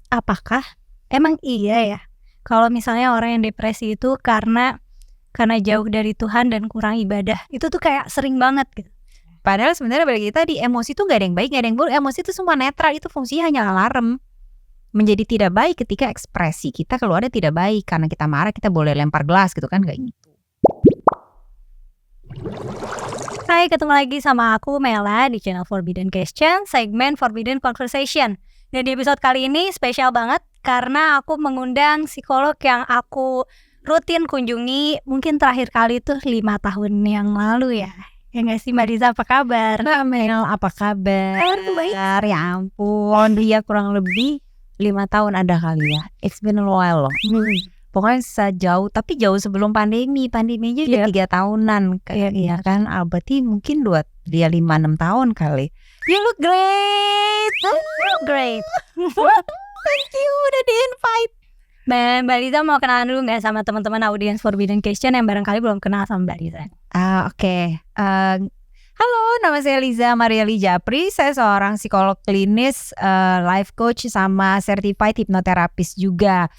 apakah emang iya ya kalau misalnya orang yang depresi itu karena jauh dari Tuhan dan kurang ibadah? Itu tuh kayak sering banget gitu. Padahal sebenarnya bagi kita di emosi tuh gak ada yang baik, gak ada yang buruk. Emosi itu semua netral, itu fungsinya hanya alarm. Menjadi tidak baik ketika ekspresi kita keluarnya tidak baik. Karena kita marah, kita boleh lempar gelas gitu kan, gak gitu. Hai, ketemu lagi sama aku Mela di channel Forbidden Question, segmen Forbidden Conversation. Dan di episode kali ini spesial banget karena aku mengundang psikolog yang aku rutin kunjungi mungkin terakhir kali tuh 5 tahun yang lalu ya. Ya nggak sih Mbak Riza, apa kabar? Mbak Mel, apa kabar? Baik. Ya ampun, dia kurang lebih 5 tahun ada kali ya. It's been a while loh. Pokoknya sejauh, tapi jauh sebelum pandemi. Pandeminya juga 3 tahunan. Iya kan, berarti mungkin 5-6 tahun kali. You look great. Great. Thank you udah di-invite. Mbak Riza mau kenalan dulu nggak sama teman-teman audiens Forbidden Question yang barangkali belum kenal sama Mbak Riza? Oke. Halo, nama saya Liza Marieli Japri. Saya seorang psikolog klinis, life coach sama certified hypnotherapist juga.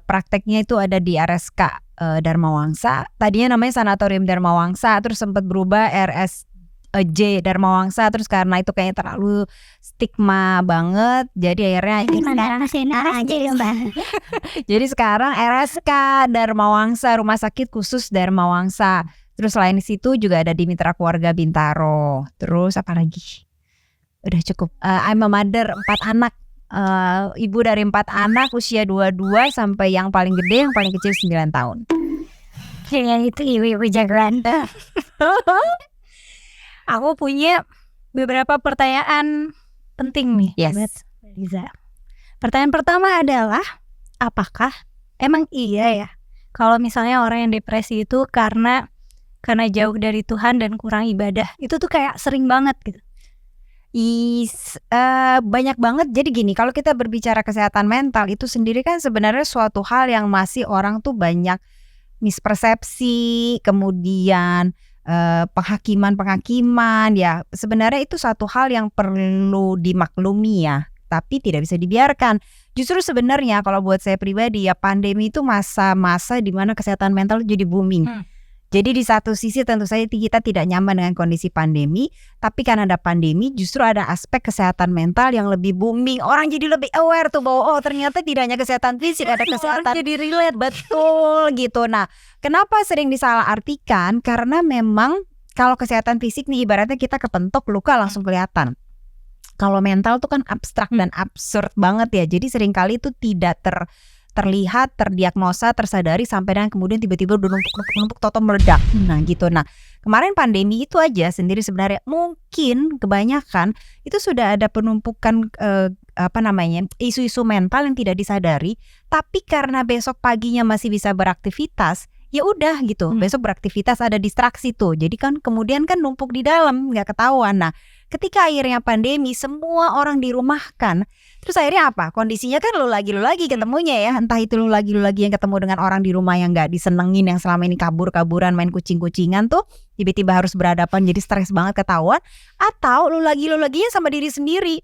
Prakteknya itu ada di RSK Dharma Wangsa. Tadinya namanya Sanatorium Dharma Wangsa, terus sempat berubah RSJ Dharma Wangsa. Terus karena itu kayaknya terlalu stigma banget, jadi akhirnya jadi sekarang RSK Dharma Wangsa, Rumah Sakit Khusus Dharma Wangsa. Terus selain situ juga ada di Mitra Keluarga Bintaro. Terus apa lagi? Udah cukup. I'm a mother 4 anak. Ibu dari 4 anak, usia 22 sampai yang paling gede, yang paling kecil 9 tahun. Ya itu ibu-ibu jagoan. Aku punya beberapa pertanyaan penting nih. Yes. Buat Liza. Pertanyaan pertama adalah, apakah emang iya ya kalau misalnya orang yang depresi itu karena jauh dari Tuhan dan kurang ibadah? Itu tuh kayak sering banget gitu. Banyak banget. Jadi gini, kalau kita berbicara kesehatan mental itu sendiri kan sebenarnya suatu hal yang masih orang tuh banyak mispersepsi, kemudian penghakiman ya. Sebenarnya itu satu hal yang perlu dimaklumi ya, tapi tidak bisa dibiarkan. Justru sebenarnya kalau buat saya pribadi ya, pandemi itu masa-masa di mana kesehatan mental jadi booming. Jadi di satu sisi tentu saja kita tidak nyaman dengan kondisi pandemi, tapi karena ada pandemi justru ada aspek kesehatan mental yang lebih booming. Orang jadi lebih aware tuh bahwa ternyata tidak hanya kesehatan fisik, ada kesehatan jadi relate. Betul gitu. Nah, kenapa sering disalahartikan? Karena memang kalau kesehatan fisik nih ibaratnya kita kepentok luka langsung kelihatan. Kalau mental tuh kan abstrak dan absurd banget ya. Jadi seringkali itu tidak terlihat, terdiagnosa, tersadari sampai dan kemudian tiba-tiba udah numpuk toto meledak. Nah gitu. Nah kemarin pandemi itu aja sendiri sebenarnya mungkin kebanyakan itu sudah ada penumpukan isu-isu mental yang tidak disadari. Tapi karena besok paginya masih bisa beraktivitas, ya udah gitu. Besok beraktivitas ada distraksi tuh. Jadi kan kemudian kan numpuk di dalam nggak ketahuan. Nah ketika akhirnya pandemi semua orang dirumahkan. Terus akhirnya apa? Kondisinya kan lu lagi ketemunya ya. Entah itu lu lagi yang ketemu dengan orang di rumah yang gak disenengin, yang selama ini kabur-kaburan main kucing-kucingan tuh tiba-tiba harus berhadapan jadi stres banget ketahuan. Atau lu laginya sama diri sendiri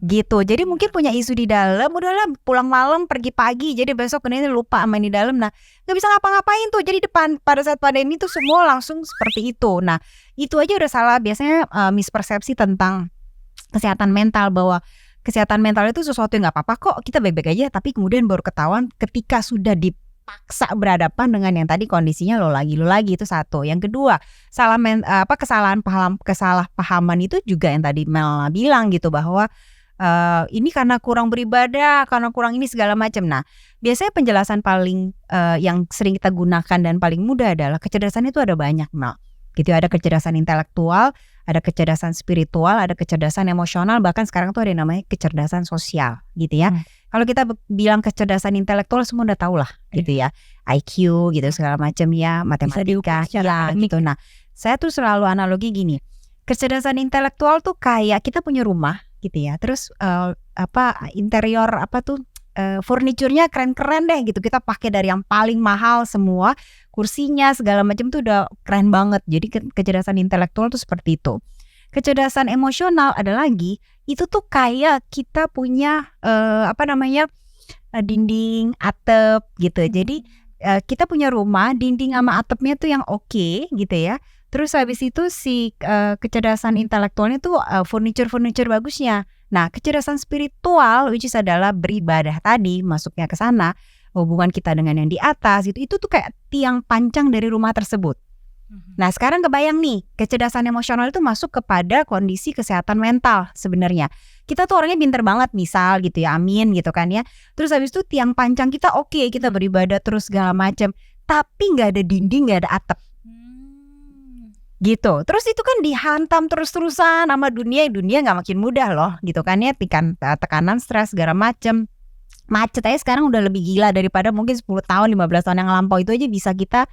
gitu. Jadi mungkin punya isu di dalam, udahlah pulang malam pergi pagi, jadi besok ini lupa main di dalam. Nah gak bisa ngapa-ngapain tuh. Jadi pada saat pandemi tuh semua langsung seperti itu. Nah itu aja udah salah. Biasanya mispersepsi tentang kesehatan mental, bahwa kesehatan mental itu sesuatu yang gak apa-apa kok, kita baik-baik aja. Tapi kemudian baru ketahuan ketika sudah dipaksa berhadapan dengan yang tadi kondisinya lo lagi itu satu. Yang kedua, kesalahpahaman itu juga yang tadi Mel bilang gitu, bahwa ini karena kurang beribadah, karena kurang ini segala macam. Nah biasanya penjelasan paling yang sering kita gunakan dan paling mudah adalah kecerdasan itu ada banyak Mel. Gitu, ada kecerdasan intelektual, ada kecerdasan spiritual, ada kecerdasan emosional, bahkan sekarang tuh ada yang namanya kecerdasan sosial gitu ya. Kalau kita bilang kecerdasan intelektual semua udah tahu lah gitu ya, IQ gitu segala macam ya, matematika ya gitu. Nah saya tuh selalu analogi gini, kecerdasan intelektual tuh kayak kita punya rumah gitu ya, terus interior furniturnya keren-keren deh gitu, kita pakai dari yang paling mahal semua, kursinya segala macam tuh udah keren banget. Jadi kecerdasan intelektual tuh seperti itu. Kecerdasan emosional ada lagi, itu tuh kayak kita punya dinding, atap gitu. Jadi kita punya rumah, dinding sama atapnya tuh yang oke gitu ya. Terus habis itu si kecerdasan intelektualnya tuh furniture bagusnya. Nah, kecerdasan spiritual which is adalah beribadah tadi, masuknya ke sana, hubungan kita dengan yang di atas itu tuh kayak tiang pancang dari rumah tersebut. Nah, sekarang kebayang nih, kecerdasan emosional itu masuk kepada kondisi kesehatan mental sebenarnya. Kita tuh orangnya pinter banget misal gitu ya, amin gitu kan ya. Terus habis itu tiang pancang kita oke, kita beribadah terus segala macam, tapi nggak ada dinding, nggak ada atap. Gitu. Terus itu kan dihantam terus-terusan sama dunia nggak makin mudah loh gitu kan ya, tekanan stres segala macem. Macet aja sekarang udah lebih gila daripada mungkin 10 tahun 15 tahun yang lampau, itu aja bisa kita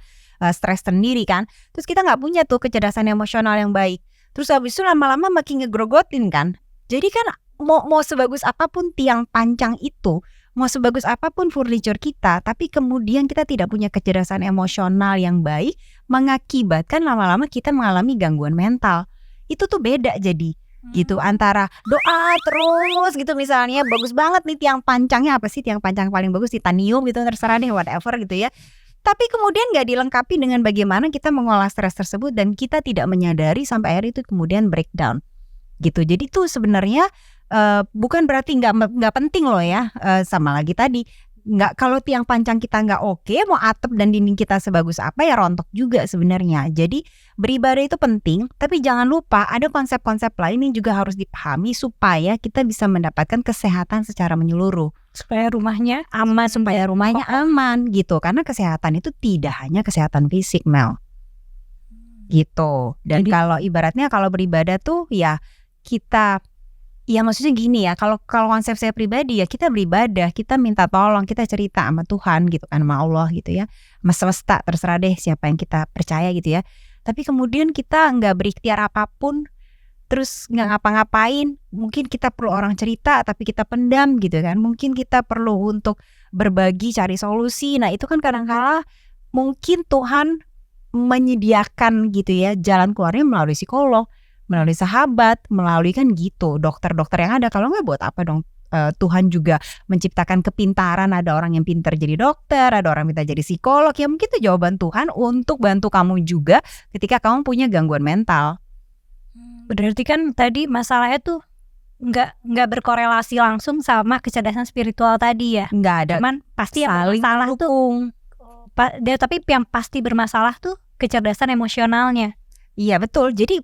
stres sendiri kan. Terus kita nggak punya tuh kecerdasan emosional yang baik. Terus habis itu lama-lama makin ngegrogotin kan. Jadi kan mau sebagus apapun tiang pancang itu, mau sebagus apapun furniture kita, tapi kemudian kita tidak punya kecerdasan emosional yang baik, mengakibatkan lama-lama kita mengalami gangguan mental. Itu tuh beda jadi gitu, antara doa terus gitu misalnya, bagus banget nih tiang pancangnya, apa sih tiang pancang paling bagus, titanium gitu, terserah deh whatever gitu ya. Tapi kemudian gak dilengkapi dengan bagaimana kita mengolah stres tersebut dan kita tidak menyadari sampai akhirnya itu kemudian breakdown gitu. Jadi tuh sebenarnya bukan berarti nggak penting loh ya, sama lagi tadi nggak, kalau tiang pancang kita nggak oke, mau atap dan dinding kita sebagus apa ya rontok juga sebenarnya. Jadi beribadah itu penting, tapi jangan lupa ada konsep-konsep lain yang juga harus dipahami supaya kita bisa mendapatkan kesehatan secara menyeluruh, supaya rumahnya aman, supaya rumahnya aman gitu. Karena kesehatan itu tidak hanya kesehatan fisik, Mel, gitu. Dan kalau ibaratnya kalau beribadah tuh ya kita, ya maksudnya gini ya, kalau konsep saya pribadi ya, kita beribadah, kita minta tolong, kita cerita sama Tuhan gitu kan, sama Allah gitu ya, sama semesta, terserah deh siapa yang kita percaya gitu ya. Tapi kemudian kita nggak berikhtiar apapun, terus nggak ngapa-ngapain. Mungkin kita perlu orang cerita tapi kita pendam gitu kan. Mungkin kita perlu untuk berbagi, cari solusi. Nah itu kan kadang-kala mungkin Tuhan menyediakan gitu ya jalan keluarnya melalui psikolog, melalui sahabat, melalui kan gitu dokter-dokter yang ada. Kalau nggak buat apa dong Tuhan juga menciptakan kepintaran, ada orang yang pintar jadi dokter, ada orang pintar jadi psikolog. Ya mungkin itu jawaban Tuhan untuk bantu kamu juga ketika kamu punya gangguan mental. Berarti kan tadi masalahnya tuh nggak berkorelasi langsung sama kecerdasan spiritual tadi ya? Nggak ada, cuman pasti yang saling bermasalah dukung. Tapi yang pasti bermasalah tuh kecerdasan emosionalnya. Iya betul. Jadi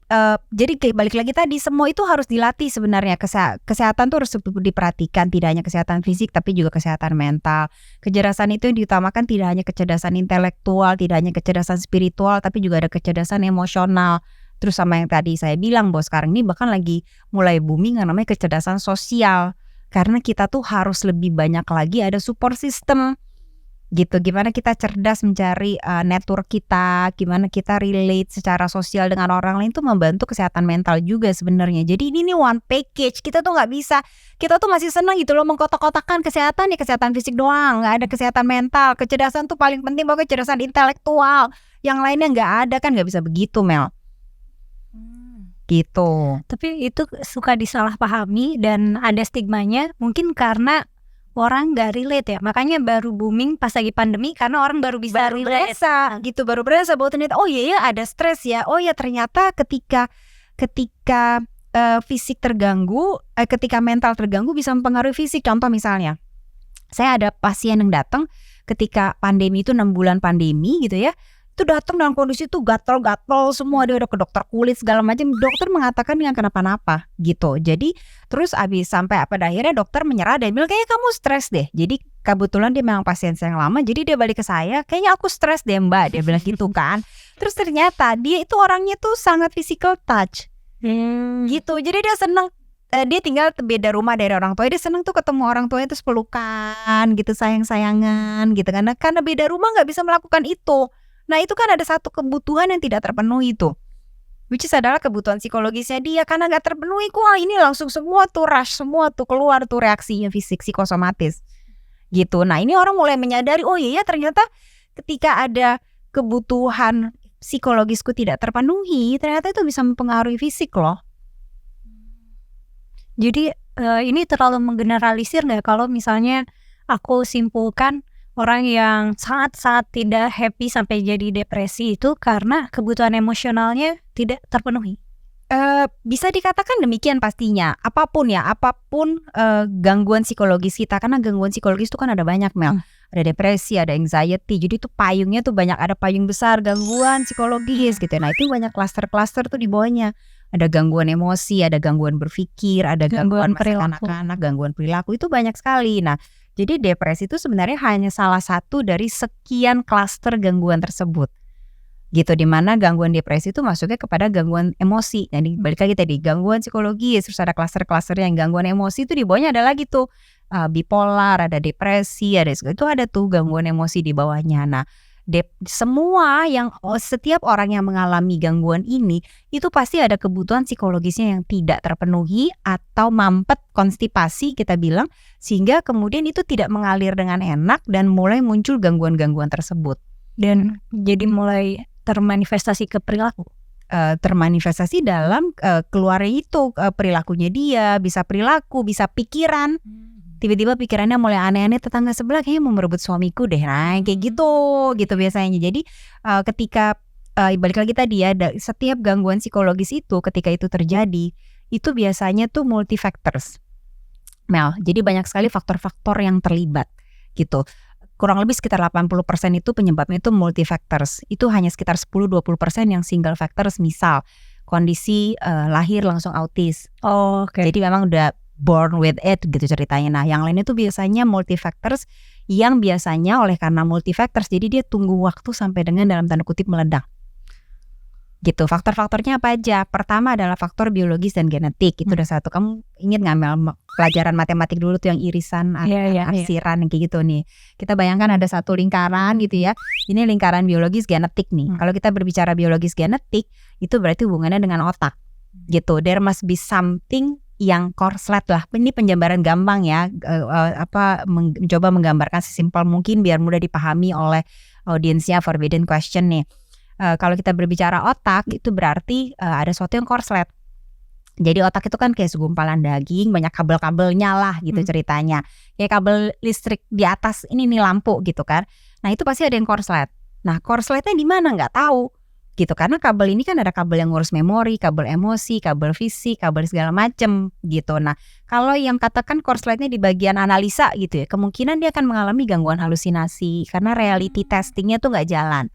balik lagi tadi, semua itu harus dilatih sebenarnya. Kesehatan tuh harus diperhatikan, tidak hanya kesehatan fisik tapi juga kesehatan mental. Kecerdasan itu yang diutamakan tidak hanya kecerdasan intelektual, tidak hanya kecerdasan spiritual, tapi juga ada kecerdasan emosional. Terus sama yang tadi saya bilang bahwa sekarang ini bahkan lagi mulai booming yang namanya kecerdasan sosial. Karena kita tuh harus lebih banyak lagi ada support system gitu, gimana kita cerdas mencari network kita, gimana kita relate secara sosial dengan orang lain, tuh membantu kesehatan mental juga sebenarnya. Jadi ini nih one package, kita tuh nggak bisa, kita tuh masih senang gitu loh mengkotak-kotakan kesehatan ya kesehatan fisik doang, nggak ada kesehatan mental. Kecerdasan tuh paling penting, pokoknya kecerdasan intelektual, yang lainnya nggak ada, kan nggak bisa begitu, Mel. Gitu. Tapi itu suka disalahpahami dan ada stigmanya, mungkin karena orang gak relate ya, makanya baru booming pas lagi pandemi karena orang baru bisa relate gitu, baru berasa bahwa ternyata oh iya ya ada stres ya, oh ya ternyata ketika fisik terganggu, ketika mental terganggu bisa mempengaruhi fisik. Contoh misalnya, saya ada pasien yang datang ketika pandemi itu 6 bulan pandemi gitu ya, itu datang dalam kondisi itu gatal-gatal semua, dia udah ke dokter kulit segala macam, dokter mengatakan dengan kenapa-napa gitu. Jadi terus abis sampai pada akhirnya dokter menyerah dan bilang kayaknya kamu stres deh. Jadi kebetulan dia memang pasien saya yang lama, jadi dia balik ke saya, kayaknya aku stres deh mbak, dia bilang gitu kan. Terus ternyata dia itu orangnya tuh sangat physical touch gitu, jadi dia seneng. Dia tinggal beda rumah dari orang tua, dia seneng tuh ketemu orang tuanya terus pelukan gitu, sayang-sayangan gitu, karena beda rumah nggak bisa melakukan itu. Nah itu kan ada satu kebutuhan yang tidak terpenuhi itu, which is adalah kebutuhan psikologisnya dia. Karena gak terpenuhi, wah ini langsung semua tuh rush, semua tuh keluar tuh reaksinya fisik, psikosomatis gitu. Nah ini orang mulai menyadari, oh iya ternyata ketika ada kebutuhan psikologisku tidak terpenuhi, ternyata itu bisa mempengaruhi fisik loh Jadi ini terlalu menggeneralisir nggak kalau misalnya aku simpulkan orang yang sangat-sangat tidak happy sampai jadi depresi itu karena kebutuhan emosionalnya tidak terpenuhi? Bisa dikatakan demikian pastinya. Apapun gangguan psikologis kita, karena gangguan psikologis itu kan ada banyak, Mel. Ada depresi, ada anxiety. Jadi tuh payungnya tuh banyak, ada payung besar gangguan psikologis gitu. Nah, itu banyak klaster-klaster tuh di bawahnya. Ada gangguan emosi, ada gangguan berpikir, ada Gangguan gangguan masa perilaku. kanak-kanak, gangguan perilaku, itu banyak sekali. Nah, jadi depresi itu sebenarnya hanya salah satu dari sekian klaster gangguan tersebut. Gitu, dimana gangguan depresi itu masuknya kepada gangguan emosi. Jadi balik lagi tadi, gangguan psikologis, terus ada klaster-klaster yang gangguan emosi, itu di bawahnya ada lagi tuh bipolar, ada depresi, itu ada tuh gangguan emosi di bawahnya. Nah, setiap orang yang mengalami gangguan ini itu pasti ada kebutuhan psikologisnya yang tidak terpenuhi atau mampet, konstipasi kita bilang, sehingga kemudian itu tidak mengalir dengan enak dan mulai muncul gangguan-gangguan tersebut. Dan jadi mulai termanifestasi ke perilaku. Termanifestasi dalam keluarnya itu perilakunya dia, bisa perilaku, bisa pikiran. Tiba-tiba pikirannya mulai aneh-aneh, tetangga sebelah kayaknya mau merebut suamiku deh. Nah, kayak gitu biasanya. Jadi ketika balik lagi tadi ya, setiap gangguan psikologis itu ketika itu terjadi, itu biasanya tuh multifactors, Mel. Jadi banyak sekali faktor-faktor yang terlibat gitu. Kurang lebih sekitar 80% itu penyebabnya itu multifactors. Itu hanya sekitar 10-20% yang single factors, misal kondisi lahir langsung autis. Oke. Jadi memang udah born with it gitu ceritanya. Nah, yang lain itu biasanya multifactors, yang biasanya oleh karena multifactors jadi dia tunggu waktu sampai dengan dalam tanda kutip meledak. Gitu. Faktor-faktornya apa aja? Pertama adalah faktor biologis dan genetik. Itu udah satu. Kamu ingat nggak, Mel, pelajaran matematik dulu tuh yang irisan, arsiran yang kayak gitu nih. Kita bayangkan ada satu lingkaran gitu ya. Ini lingkaran biologis genetik nih. Kalau kita berbicara biologis genetik, itu berarti hubungannya dengan otak. Gitu. There must be something yang korslet lah. Ini penjabaran gampang ya. Mencoba menggambarkan sesimpel mungkin biar mudah dipahami oleh audiensnya Forbidden Question nih. Kalau kita berbicara otak, itu berarti ada sesuatu yang korslet. Jadi otak itu kan kayak segumpalan daging, banyak kabel-kabelnya lah gitu ceritanya. Kayak kabel listrik di atas ini nih lampu gitu kan. Nah, itu pasti ada yang korslet. Nah, korsletnya di mana nggak tahu gitu, karena kabel ini kan ada kabel yang ngurus memori, kabel emosi, kabel fisik, kabel segala macem gitu. Nah, kalau yang katakan korsletnya di bagian analisa gitu ya, kemungkinan dia akan mengalami gangguan halusinasi karena reality testingnya tuh nggak jalan.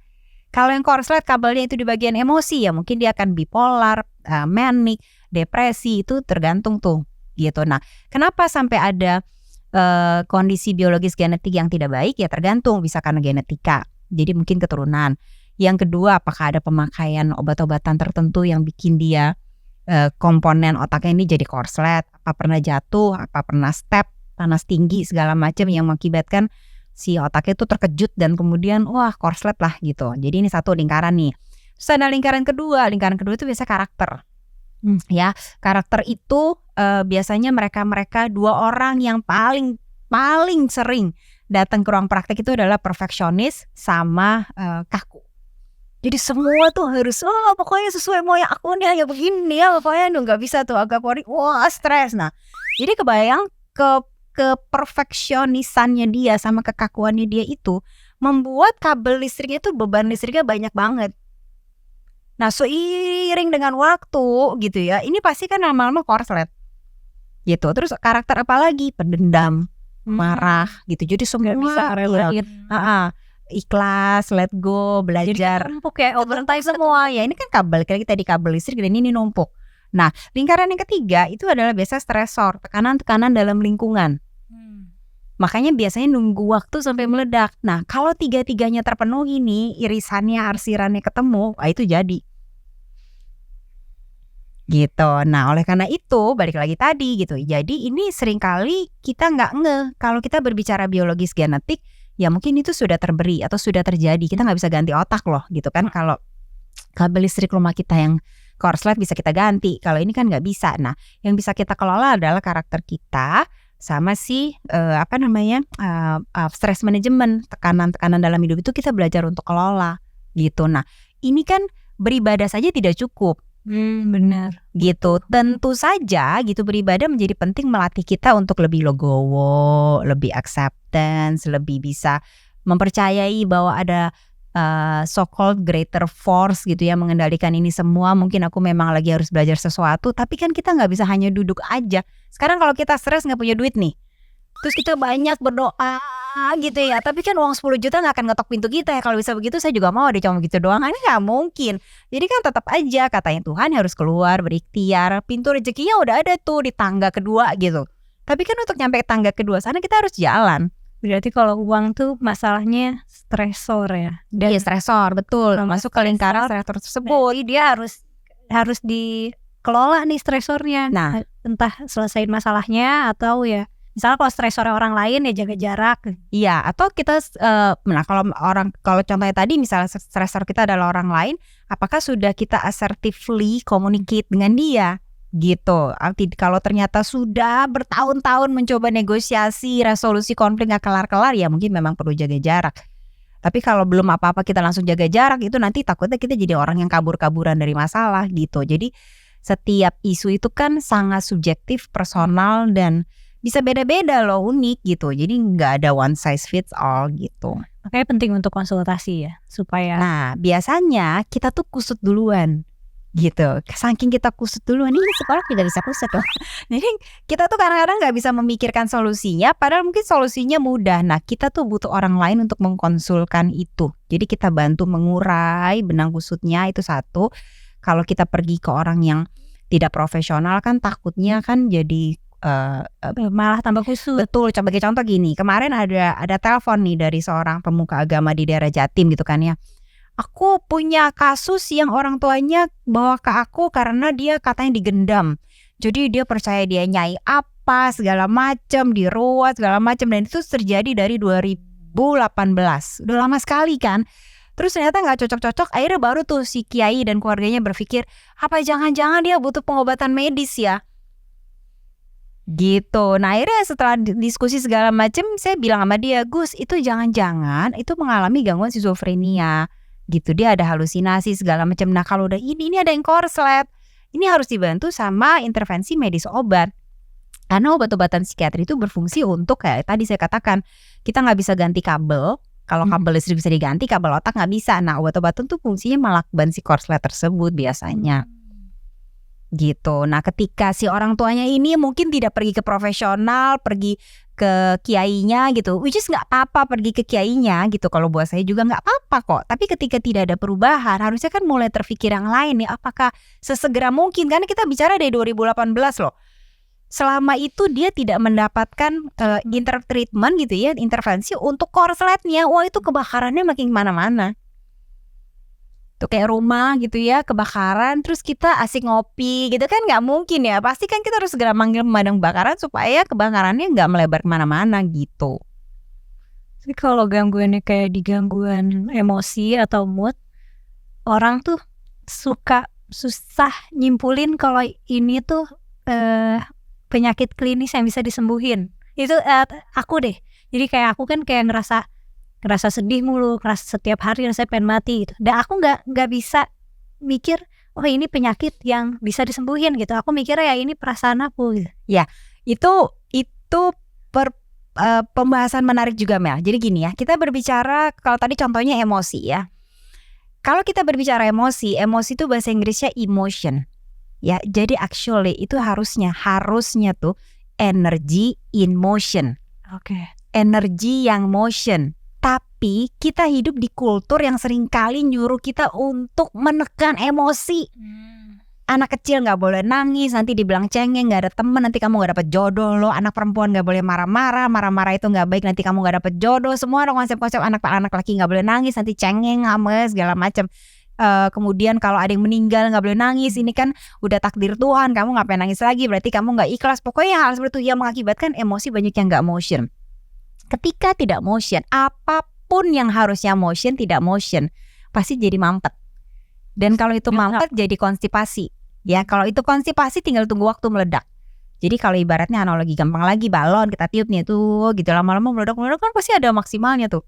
Kalau yang korslet kabelnya itu di bagian emosi, ya mungkin dia akan bipolar, manic, depresi, itu tergantung tuh gitu. Nah, kenapa sampai ada kondisi biologis genetik yang tidak baik? Ya tergantung, bisa karena genetika, jadi mungkin keturunan. Yang kedua, apakah ada pemakaian obat-obatan tertentu yang bikin dia komponen otaknya ini jadi korslet? Apa pernah jatuh, apa pernah step, panas tinggi segala macam yang mengakibatkan si otaknya itu terkejut dan kemudian wah korslet lah gitu. Jadi ini satu lingkaran nih. Terus ada lingkaran kedua itu biasa karakter. Ya, karakter itu biasanya mereka dua orang yang paling sering datang ke ruang praktek itu adalah perfeksionis sama kaku. Jadi semua tuh harus pokoknya sesuai mau yang aku nih, ya begini ya, pokoknya nggak bisa tuh agak wah stres. Nah, jadi kebayang keperfeksionisannya dia sama kekakuannya dia itu membuat kabel listriknya itu beban listriknya banyak banget. Nah, seiring dengan waktu gitu ya, ini pasti kan lama-lama korslet gitu. Terus karakter apa lagi? Pendendam, marah gitu. Jadi semua bisa related. Ikhlas, let go, belajar. Jadi numpuk ya, overtime semua ya. Ini kan kabel, kayak tadi kabel listrik dan ini numpuk. Nah, lingkaran yang ketiga itu adalah biasa stresor, tekanan-tekanan dalam lingkungan. Makanya biasanya nunggu waktu sampai meledak. Nah, kalau tiga-tiganya terpenuhi nih, irisannya, arsirannya ketemu, itu jadi. Gitu. Nah, oleh karena itu, balik lagi tadi gitu. Jadi ini seringkali kita nggak ngeh. Kalau kita berbicara biologis genetik, ya mungkin itu sudah terberi atau sudah terjadi. Kita nggak bisa ganti otak loh gitu kan. Kalau kabel listrik rumah kita yang korslet bisa kita ganti. Kalau ini kan nggak bisa. Nah, yang bisa kita kelola adalah karakter kita sama si stress management, tekanan-tekanan dalam hidup itu kita belajar untuk kelola gitu. Nah, ini kan beribadah saja tidak cukup Benar. gitu. Tentu saja gitu beribadah menjadi penting melatih kita untuk lebih legowo, lebih acceptance, lebih bisa mempercayai bahwa ada so-called greater force gitu ya mengendalikan ini semua. Mungkin aku memang lagi harus belajar sesuatu, tapi kan kita nggak bisa hanya duduk aja. Sekarang kalau kita stres nggak punya duit nih, terus kita banyak berdoa gitu ya, tapi kan uang 10 juta nggak akan ngetok pintu kita ya. Kalau bisa begitu saya juga mau deh, cuma begitu doang ini nggak mungkin. Jadi kan tetap aja katanya Tuhan harus keluar berikhtiar, pintu rezekinya udah ada tuh di tangga kedua gitu. Tapi kan untuk nyampe tangga kedua sana kita harus jalan. Berarti kalau uang tuh masalahnya stresor ya. Dan Iya, stresor, betul. Kalau Masuk ke lingkaran stresor tersebut. berarti dia harus dikelola nih stresornya. Nah. Entah selesaiin masalahnya atau ya misalnya kalau stresornya orang lain ya jaga jarak. Iya, atau kita nah kalau contohnya tadi misalnya stresor kita adalah orang lain, apakah sudah kita assertively communicate dengan dia gitu. Kalau ternyata sudah bertahun-tahun mencoba negosiasi, resolusi konflik gak kelar-kelar, ya mungkin memang perlu jaga jarak. Tapi kalau belum apa-apa kita langsung jaga jarak, itu nanti takutnya kita jadi orang yang kabur-kaburan dari masalah gitu. Jadi setiap isu itu kan sangat subjektif, personal, dan bisa beda-beda loh, unik gitu. Jadi nggak ada one size fits all gitu. Makanya penting untuk konsultasi ya, supaya. Nah, biasanya kita tuh kusut duluan gitu. Saking kita kusut duluan, ini sekolah tidak bisa kusut loh. Jadi kita tuh kadang-kadang nggak bisa memikirkan solusinya, padahal mungkin solusinya mudah. Nah, kita tuh butuh orang lain untuk mengkonsulkan itu. Jadi kita bantu mengurai benang kusutnya, itu satu. Kalau kita pergi ke orang yang tidak profesional kan takutnya kan jadi malah tambah kusut. Betul, coba kayak contoh gini. Kemarin ada telepon nih dari seorang pemuka agama di daerah Jatim gitu kan ya. Aku punya kasus yang orang tuanya bawa ke aku karena dia katanya digendam. Jadi dia percaya dia nyai apa segala macam, diruat segala macam, dan itu terjadi dari 2018. Udah lama sekali kan. Terus ternyata nggak cocok-cocok, akhirnya baru tuh si kiai dan keluarganya berpikir, apa jangan-jangan dia butuh pengobatan medis ya? Gitu. Nah akhirnya setelah diskusi segala macam, saya bilang sama dia, Gus itu jangan-jangan itu mengalami gangguan skizofrenia gitu, dia ada halusinasi segala macam. Nah kalau udah ini ada yang korslet, ini harus dibantu sama intervensi medis obat. Karena obat-obatan psikiatri itu berfungsi untuk kayak tadi saya katakan, kita nggak bisa ganti kabel. Kalau kabel listrik bisa diganti, kabel otak nggak bisa. Nah obat-obatan tuh fungsinya melakban si korslet tersebut biasanya. Gitu. Nah ketika si orang tuanya ini mungkin tidak pergi ke profesional, pergi ke kiainya gitu, which is nggak apa-apa pergi ke kiainya gitu, kalau buat saya juga nggak apa-apa kok. Tapi ketika tidak ada perubahan, harusnya kan mulai terpikir yang lain ya, apakah sesegera mungkin, karena kita bicara dari 2018 loh. Selama itu dia tidak mendapatkan treatment gitu ya, intervensi untuk korsletnya. Wah itu kebakarannya makin kemana-mana. Tuh kayak rumah gitu ya kebakaran, terus kita asik ngopi gitu kan nggak mungkin ya, pasti kan kita harus segera manggil pemadam kebakaran supaya kebakarannya nggak melebar kemana-mana gitu. Tapi kalau gangguannya kayak di gangguan emosi atau mood, orang tuh susah nyimpulin kalau ini tuh penyakit klinis yang bisa disembuhin. Itu aku deh, jadi kayak aku kan kayak ngerasa sedih mulu, ngerasa setiap hari rasanya pengen mati gitu. Dan aku nggak bisa mikir, oh ini penyakit yang bisa disembuhin gitu. Aku mikirnya ya ini perasaan aku gitu. Ya, itu pembahasan menarik juga Mel. Jadi gini ya, kita berbicara kalau tadi contohnya emosi ya. Kalau kita berbicara emosi itu bahasa Inggrisnya emotion. Ya, jadi actually itu harusnya tuh energy in motion. Oke. Energi yang motion. Tapi kita hidup di kultur yang seringkali nyuruh kita untuk menekan emosi. Anak kecil gak boleh nangis, nanti dibilang cengeng, gak ada temen, nanti kamu gak dapet jodoh lo. Anak perempuan gak boleh marah-marah itu gak baik, nanti kamu gak dapet jodoh. Semua ada konsep-konsep anak laki gak boleh nangis, nanti cengeng, ngames, segala macam. Kemudian kalau ada yang meninggal gak boleh nangis, ini kan udah takdir Tuhan, kamu gak pengen nangis lagi, berarti kamu gak ikhlas. Pokoknya hal seperti itu yang mengakibatkan emosi banyak yang gak motion. Ketika tidak motion, apapun yang harusnya motion tidak motion, pasti jadi mampet. Dan kalau itu mampet jadi konstipasi. Ya, kalau itu konstipasi tinggal tunggu waktu meledak. Jadi kalau ibaratnya analogi gampang lagi, balon kita tiup nih tuh gitu, lama-lama meledak kan pasti ada maksimalnya tuh.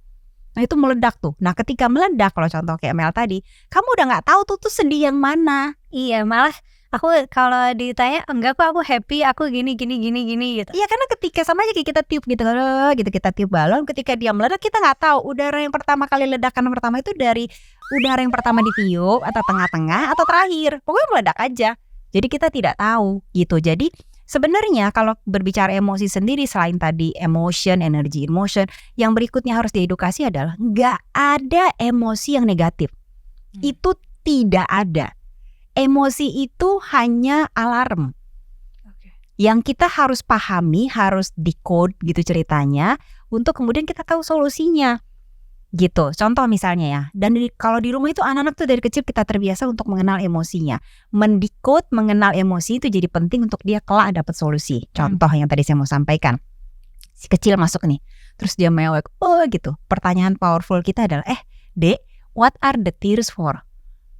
Nah itu meledak tuh. Nah ketika meledak, kalau contoh kayak Mel tadi, kamu udah nggak tahu tuh sedih yang mana. Iya, malah aku kalau ditanya enggak kok, aku happy, aku gini gitu. Iya karena ketika sama aja kayak kita tiup gitu kita tiup balon, ketika dia meledak kita nggak tahu udara yang pertama kali ledakan pertama itu dari udara yang pertama ditiup atau tengah-tengah atau terakhir, pokoknya meledak aja. Jadi kita tidak tahu gitu. Jadi sebenarnya kalau berbicara emosi sendiri, selain tadi emotion, energy emotion, yang berikutnya harus diedukasi adalah nggak ada emosi yang negatif. Itu tidak ada. Emosi itu hanya alarm. Yang kita harus pahami, harus decode gitu ceritanya, untuk kemudian kita tahu solusinya. Gitu. Contoh misalnya ya. Dan kalau di rumah itu anak-anak tuh dari kecil kita terbiasa untuk mengenal emosinya. Mendecode, mengenal emosi itu jadi penting untuk dia kelak dapat solusi. Contoh yang tadi saya mau sampaikan. Si kecil masuk nih, terus dia mewek, oh gitu. Pertanyaan powerful kita adalah, Dek, what are the tears for?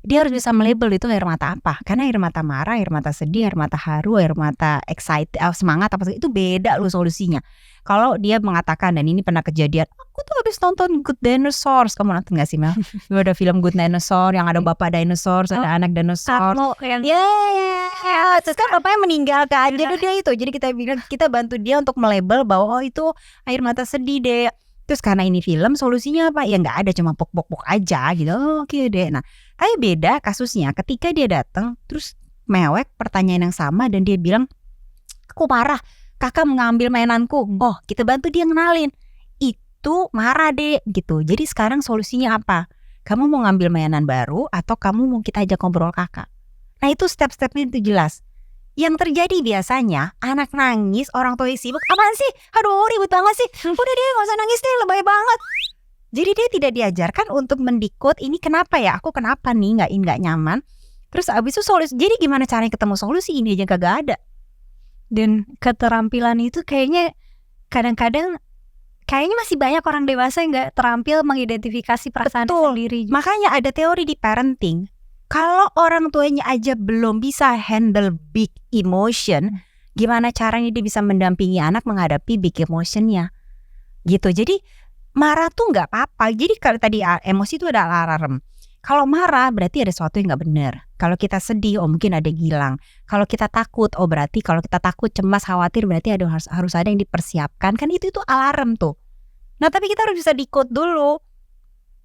Dia harus bisa melabel itu air mata apa. Karena air mata marah, air mata sedih, air mata haru, air mata excited, semangat apa itu beda loh solusinya. Kalau dia mengatakan, dan ini pernah kejadian, aku tuh habis nonton Good Dinosaurs. Kamu nonton gak sih Mel? Ada film Good Dinosaur yang ada bapak dinosaurs, ada anak dinosaur. Ya, terus kan bapaknya meninggal kan. Jadi dia itu. Jadi kita bilang, kita bantu dia untuk melabel bahwa itu air mata sedih deh. Terus karena ini film, solusinya apa? Ya nggak ada, cuma pok-pok aja gitu. Oke deh. Nah, tapi beda kasusnya ketika dia datang terus mewek pertanyaan yang sama dan dia bilang, aku marah, kakak mengambil mainanku. Oh, kita bantu dia ngenalin. Itu marah deh gitu. Jadi sekarang solusinya apa? Kamu mau ngambil mainan baru atau kamu mau kita ajak ngobrol kakak? Nah itu step-stepnya itu jelas. Yang terjadi biasanya anak nangis, orang tua sibuk, apaan sih? Aduh ribut banget sih. Udah deh gak usah nangis deh, lebay banget. Jadi dia tidak diajarkan untuk mendikot ini kenapa ya, aku kenapa nih nggak nyaman. Terus abis itu solusi, jadi gimana caranya ketemu solusi, ini aja kagak ada. Dan keterampilan itu kayaknya kadang-kadang masih banyak orang dewasa yang nggak terampil mengidentifikasi perasaan sendiri. Makanya ada teori di parenting. Kalau orang tuanya aja belum bisa handle big emotion, gimana caranya dia bisa mendampingi anak menghadapi big emotionnya? Gitu. Jadi marah tuh nggak apa-apa. Jadi kalau tadi emosi itu ada alarm. Kalau marah berarti ada sesuatu yang nggak benar. Kalau kita sedih, oh mungkin ada gilang. Kalau kita takut, oh berarti kalau kita takut, cemas, khawatir, berarti harus ada yang dipersiapkan. Kan itu alarm tuh. Nah tapi kita harus bisa decode dulu.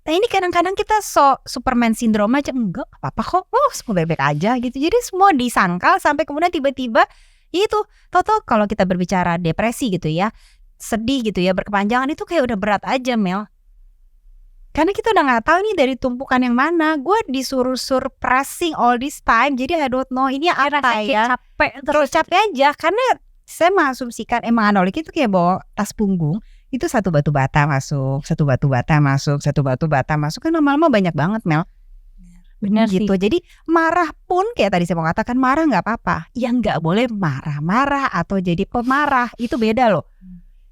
Nah ini kadang-kadang kita Superman syndrome aja, enggak apa-apa kok, semua baik-baik aja gitu. Jadi semua disangkal sampai kemudian tiba-tiba itu, toto kalau kita berbicara depresi gitu ya, sedih gitu ya, berkepanjangan itu kayak udah berat aja Mel. Karena kita udah gak tahu nih dari tumpukan yang mana. Gue disuruh surprising all this time, jadi I don't know ini apa ya. Capek aja, karena saya mengasumsikan emang anolik itu kayak bawa tas punggung. Itu satu batu bata masuk, satu batu bata masuk, satu batu bata masuk, kan lama-lama banyak banget Mel. Benar gitu. sih. Jadi marah pun kayak tadi saya mau katakan, marah nggak apa-apa. Yang nggak boleh marah-marah atau jadi pemarah, itu beda loh.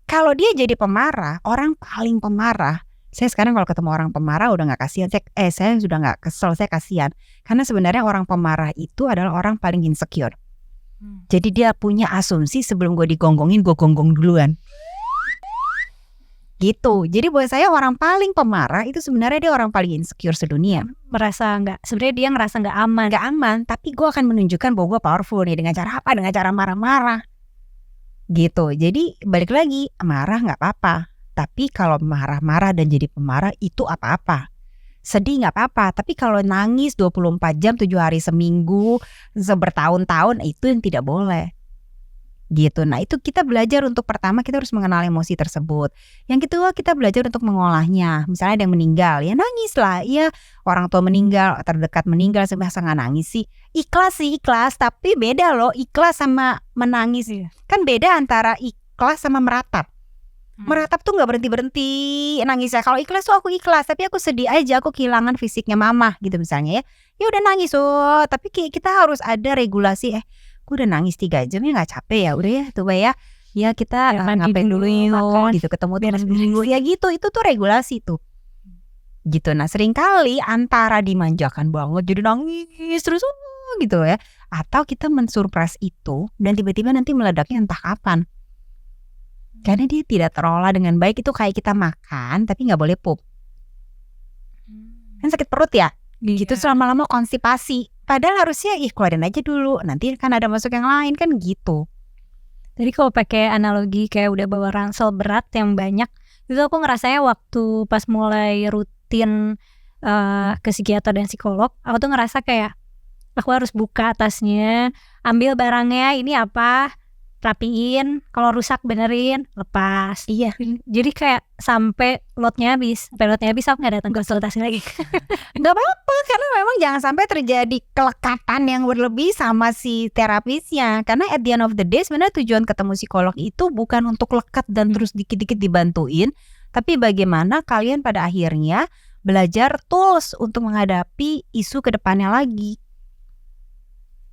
Kalau dia jadi pemarah, orang paling pemarah. Saya sekarang kalau ketemu orang pemarah udah nggak kasihan. Saya sudah nggak kesel, saya kasihan. Karena sebenarnya orang pemarah itu adalah orang paling insecure. Jadi dia punya asumsi sebelum gue digonggongin, gue gonggong duluan. Gitu. Jadi buat saya orang paling pemarah itu sebenarnya dia orang paling insecure sedunia. Sebenarnya dia ngerasa nggak aman. Tapi gue akan menunjukkan bahwa gue powerful nih. Dengan cara apa? Dengan cara marah-marah. Gitu. Jadi balik lagi, marah nggak apa-apa. Tapi kalau marah-marah dan jadi pemarah itu apa-apa. Sedih nggak apa-apa. Tapi kalau nangis 24 jam, 7 hari seminggu, bertahun-tahun, itu yang tidak boleh. Gitu. Nah itu kita belajar untuk pertama kita harus mengenal emosi tersebut. Yang kedua kita belajar untuk mengolahnya. Misalnya ada yang meninggal, ya nangis lah. Ya orang tua meninggal, terdekat meninggal, masa nggak nangis sih? Ikhlas, tapi beda loh ikhlas sama menangis. Kan beda antara ikhlas sama meratap. Meratap tuh nggak berhenti nangisnya. Kalau ikhlas tuh aku ikhlas, tapi aku sedih aja, aku kehilangan fisiknya mama gitu misalnya ya. Ya udah nangis, tapi kita harus ada regulasi. Gue udah nangis 3 jam ya gak capek ya, udah ya coba ya kita ngapain dulu yuk gitu, ketemu teman seminggu ya gitu. Itu tuh regulasi tuh gitu. Nah seringkali antara dimanjakan banget jadi nangis terus gitu ya, atau kita mensurprise itu dan tiba-tiba nanti meledaknya entah kapan. Karena dia tidak terolah dengan baik. Itu kayak kita makan tapi gak boleh pup. Kan sakit perut ya, gitu Iya. lama-lama konstipasi. Padahal harusnya keluarin aja dulu, nanti kan ada masuk yang lain kan gitu. Jadi kalau pakai analogi kayak udah bawa ransel berat yang banyak, itu aku ngerasanya waktu pas mulai rutin ke psikiater dan psikolog, aku tuh ngerasa kayak aku harus buka atasnya, ambil barangnya ini apa, rapiin, kalau rusak benerin, lepas. Iya. Jadi kayak sampai lotnya habis aku nggak datang konsultasi lagi. Nggak apa-apa, karena memang jangan sampai terjadi kelekatan yang berlebih sama si terapisnya. Karena at the end of the day sebenarnya tujuan ketemu psikolog itu bukan untuk lekat dan terus dikit-dikit dibantuin, tapi bagaimana kalian pada akhirnya belajar tools untuk menghadapi isu kedepannya lagi.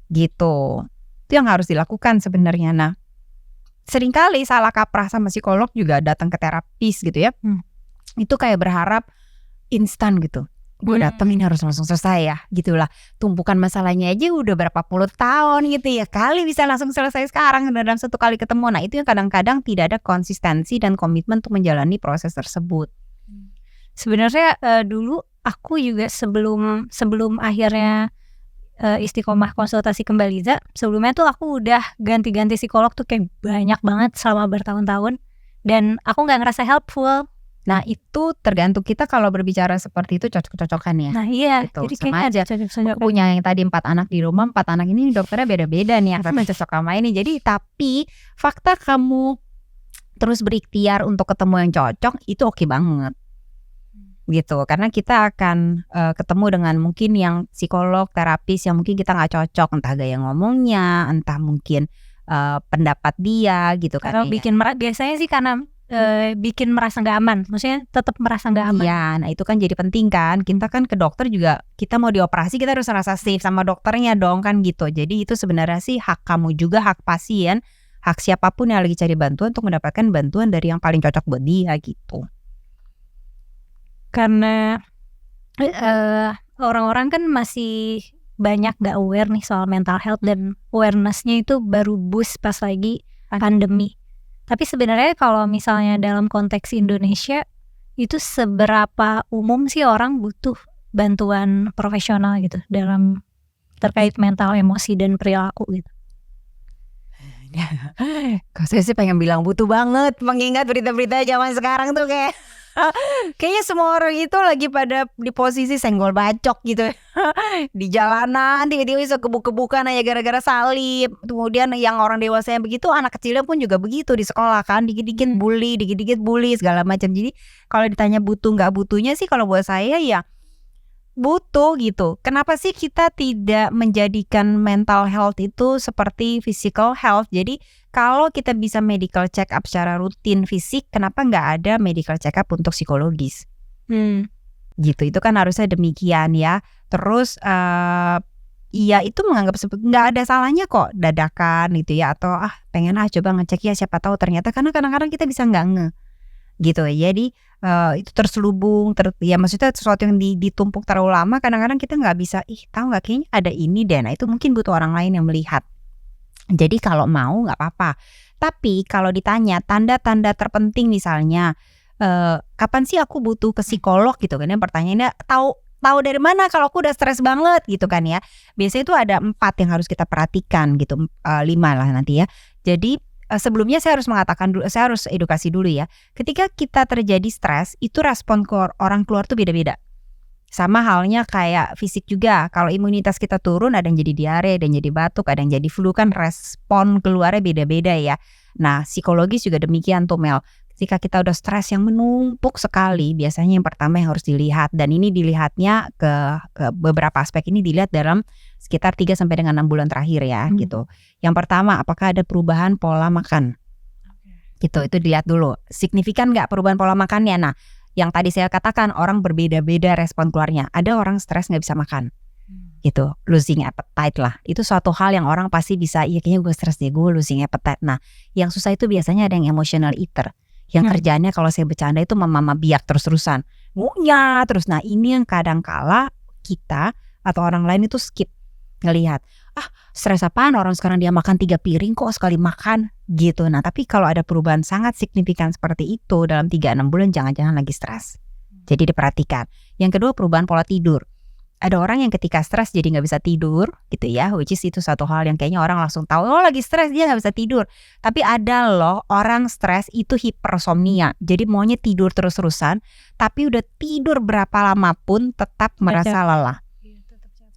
Gitu. Itu yang harus dilakukan sebenarnya. Nah, seringkali salah kaprah sama psikolog juga datang ke terapis gitu ya. Itu kayak berharap instan gitu. Gue dateng ini harus langsung selesai ya, gitulah. Tumpukan masalahnya aja udah berapa puluh tahun gitu ya. Kali bisa langsung selesai sekarang dalam satu kali ketemu. Nah, itu yang kadang-kadang tidak ada konsistensi dan komitmen untuk menjalani proses tersebut. Sebenarnya dulu aku juga sebelum akhirnya istiqomah konsultasi ke Mbak Liza, sebelumnya tuh aku udah ganti-ganti psikolog tuh kayak banyak banget selama bertahun-tahun, dan aku nggak ngerasa helpful. Nah, itu tergantung kita kalau berbicara seperti itu cocok-cocokan ya. Nah iya, Gitu, jadi sama kayaknya aja. cocok-cocok. Aku punya yang tadi 4 anak di rumah, 4 anak ini dokternya beda-beda nih, yang satu cocok sama ini. Jadi tapi fakta kamu terus berikhtiar untuk ketemu yang cocok itu oke banget. Gitu, karena kita akan ketemu dengan mungkin yang psikolog, terapis yang mungkin kita nggak cocok, entah gaya ngomongnya, entah mungkin pendapat dia gitu kan. Kalau bikin biasanya sih karena bikin merasa nggak aman, maksudnya tetap merasa nggak aman. Ya, nah itu kan jadi penting kan. Kita kan ke dokter juga, kita mau dioperasi kita harus ngerasa safe sama dokternya dong kan gitu. Jadi itu sebenarnya sih hak kamu juga, hak pasien, hak siapapun yang lagi cari bantuan untuk mendapatkan bantuan dari yang paling cocok buat dia gitu. Karena orang-orang kan masih banyak gak aware nih soal mental health, dan awarenessnya itu baru boost pas lagi pandemi. Tapi sebenarnya kalau misalnya dalam konteks Indonesia, itu seberapa umum sih orang butuh bantuan profesional gitu dalam terkait mental, emosi, dan perilaku gitu? Kalau saya sih pengen bilang butuh banget, mengingat berita-berita zaman sekarang tuh kayaknya semua orang itu lagi pada di posisi senggol bacok gitu. Di jalanan tiba-tiba bisa kebuk-kebukan aja gara-gara salib. Kemudian yang orang dewasa yang begitu, anak kecilnya pun juga begitu di sekolah kan, dikit-dikit bully segala macam. Jadi kalau ditanya butuh nggak butuhnya sih, kalau buat saya ya butuh gitu. Kenapa sih kita tidak menjadikan mental health itu seperti physical health? Jadi kalau kita bisa medical check up secara rutin fisik, kenapa nggak ada medical check up untuk psikologis? Gitu, itu kan harusnya demikian ya. Terus iya itu menganggap nggak ada salahnya kok dadakan gitu ya, atau pengen coba ngecek ya siapa tahu ternyata, karena kadang-kadang kita bisa nggak gitu ya. Jadi itu terselubung ya, maksudnya sesuatu yang ditumpuk terlalu lama, kadang-kadang kita nggak bisa tahu nggak kayaknya ada ini deh. Nah itu mungkin butuh orang lain yang melihat. Jadi kalau mau nggak apa-apa. Tapi kalau ditanya tanda-tanda terpenting misalnya kapan sih aku butuh ke psikolog gitu kan ya, pertanyaannya tahu dari mana kalau aku udah stres banget gitu kan ya. Biasanya itu ada 4 yang harus kita perhatikan gitu, 5 lah nanti ya. Jadi sebelumnya saya harus mengatakan dulu, saya harus edukasi dulu ya. Ketika kita terjadi stres, itu respon orang keluar tuh beda-beda. Sama halnya kayak fisik juga. Kalau imunitas kita turun, ada yang jadi diare, ada yang jadi batuk, ada yang jadi flu, kan respon keluarnya beda-beda ya. Nah, psikologis juga demikian tuh Mel. Ketika kita udah stres yang menumpuk sekali, biasanya yang pertama yang harus dilihat, dan ini dilihatnya ke beberapa aspek, ini dilihat dalam sekitar 3 sampai dengan 6 bulan terakhir ya gitu. Yang pertama, apakah ada perubahan pola makan? Gitu, itu dilihat dulu. Signifikan nggak perubahan pola makannya? Nah, yang tadi saya katakan orang berbeda-beda respon keluarnya. Ada orang stres nggak bisa makan, gitu, losing appetite lah. Itu suatu hal yang orang pasti bisa, iya kayaknya gue stres deh, gue losing appetite. Nah, yang susah itu biasanya ada yang emotional eater, yang kerjaannya kalau saya bercanda itu mama biak terus-terusan, ngunyah terus. Nah ini yang kadang kala kita atau orang lain itu skip ngelihat, stres apaan, orang sekarang dia makan 3 piring kok sekali makan gitu. Nah tapi kalau ada perubahan sangat signifikan seperti itu dalam 3-6 bulan, jangan-jangan lagi stres Jadi diperhatikan. Yang kedua, perubahan pola tidur. Ada orang yang ketika stres jadi nggak bisa tidur gitu ya, which is itu satu hal yang kayaknya orang langsung tahu, oh lagi stres dia nggak bisa tidur. Tapi ada loh orang stres itu hipersomnia, jadi maunya tidur terus-terusan, tapi udah tidur berapa lama pun tetap merasa lelah.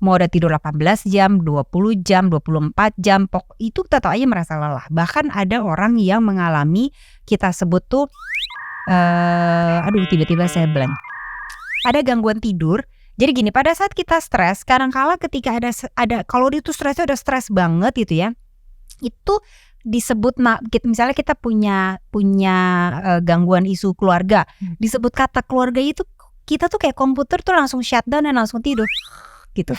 Mau udah tidur 18 jam, 20 jam, 24 jam, itu tetap aja merasa lelah. Bahkan ada orang yang mengalami, kita sebut tuh tiba-tiba saya blank. Ada gangguan tidur. Jadi gini, pada saat kita stres, kadang-kala ketika ada kalau itu stresnya udah stres banget gitu ya, itu disebut misalnya kita punya gangguan isu keluarga, disebut kata keluarga itu kita tuh kayak komputer tuh langsung shutdown dan langsung tidur gitu.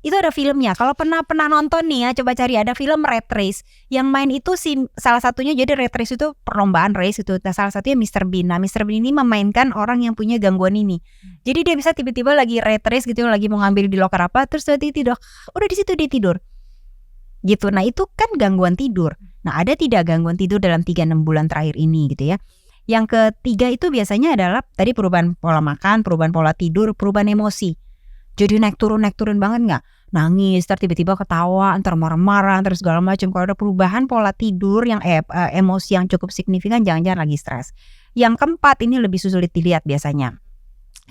Itu ada filmnya. Kalau pernah nonton nih ya, coba cari, ada film Rat Race. Yang main itu salah satunya, jadi Rat Race itu perlombaan race itu. Nah, salah satunya Mr. Bean. Nah, Mr. Bean ini memainkan orang yang punya gangguan ini. Jadi dia bisa tiba-tiba lagi rat race gitu, lagi mau ngambil di loker apa, terus dia tidur. Udah di situ dia tidur. Gitu. Nah, itu kan gangguan tidur. Nah, ada tidak gangguan tidur dalam 3-6 bulan terakhir ini gitu ya. Yang ketiga itu biasanya adalah tadi perubahan pola makan, perubahan pola tidur, perubahan emosi. Jadi naik turun banget nggak? Nangis, ntar tiba-tiba ketawa, ntar marah-marah, ntar segala macam. Kalau ada perubahan pola tidur yang emosi yang cukup signifikan, jangan-jangan lagi stres. Yang keempat ini lebih sulit dilihat biasanya.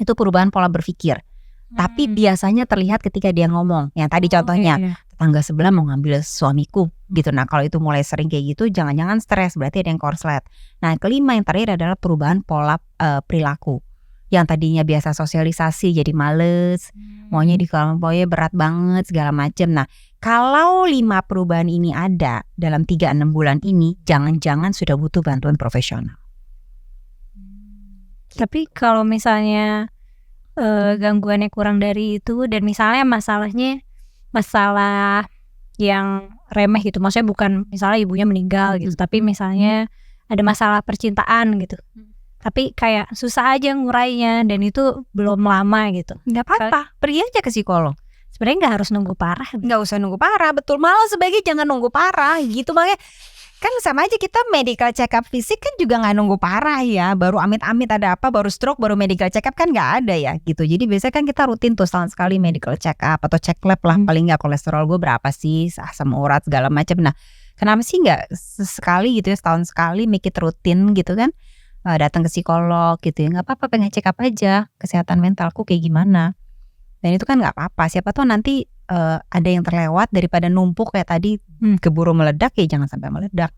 Itu perubahan pola berpikir. Tapi biasanya terlihat ketika dia ngomong. Yang tadi contohnya, tetangga sebelah mau ngambil suamiku gitu. Nah, kalau itu mulai sering kayak gitu, jangan-jangan stres, berarti ada yang korslet. Nah, kelima yang terakhir adalah perubahan pola perilaku. Yang tadinya biasa sosialisasi jadi males, maunya di kelompoknya berat banget segala macam. Nah, kalau 5 perubahan ini ada dalam 3-6 bulan ini, jangan-jangan sudah butuh bantuan profesional. Tapi kalau misalnya gangguannya kurang dari itu, dan misalnya masalah yang remeh gitu, maksudnya bukan misalnya ibunya meninggal gitu, tapi misalnya ada masalah percintaan gitu. Tapi kayak susah aja ngurainya dan itu belum lama gitu. Nggak apa-apa, pergi aja ke psikolog. Sebenarnya nggak harus nunggu parah. Nggak usah nunggu parah, betul. Malah sebaiknya jangan nunggu parah gitu. Makanya kan sama aja kita medical check up fisik kan juga nggak nunggu parah ya. Baru amit-amit ada apa, baru stroke, baru medical check up kan nggak ada ya gitu. Jadi biasanya kan kita rutin tuh setahun sekali medical check up atau cek lab lah. Paling nggak kolesterol gue berapa sih, asam urat segala macam. Nah, kenapa sih nggak sekali gitu ya, setahun sekali make it rutin gitu kan? Datang ke psikolog gitu ya, nggak apa-apa, pengen check up aja kesehatan mentalku kayak gimana. Dan itu kan nggak apa-apa, siapa tahu nanti ada yang terlewat daripada numpuk kayak tadi keburu meledak, ya jangan sampai meledak.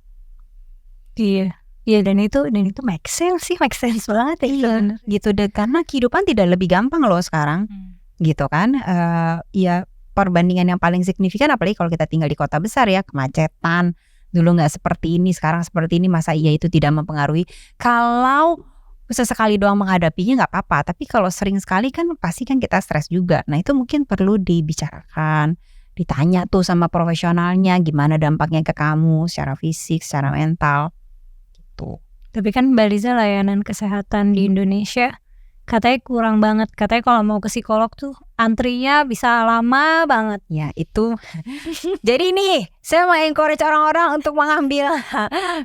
Iya dan itu make sense banget ya. Gitu deh, karena kehidupan tidak lebih gampang loh sekarang. Gitu kan. Ya perbandingan yang paling signifikan apalagi kalau kita tinggal di kota besar ya, kemacetan. Dulu nggak seperti ini, sekarang seperti ini, masa iya itu tidak mempengaruhi? Kalau sesekali doang menghadapinya nggak apa-apa, tapi kalau sering sekali kan pasti kan kita stres juga. Nah, itu mungkin perlu dibicarakan, ditanya tuh sama profesionalnya gimana dampaknya ke kamu secara fisik, secara mental gitu. Tapi kan Mbak Liza, layanan kesehatan di Indonesia katanya kurang banget. Katanya kalau mau ke psikolog tuh antrinya bisa lama banget. Ya itu. Jadi nih saya mau encourage orang-orang untuk mengambil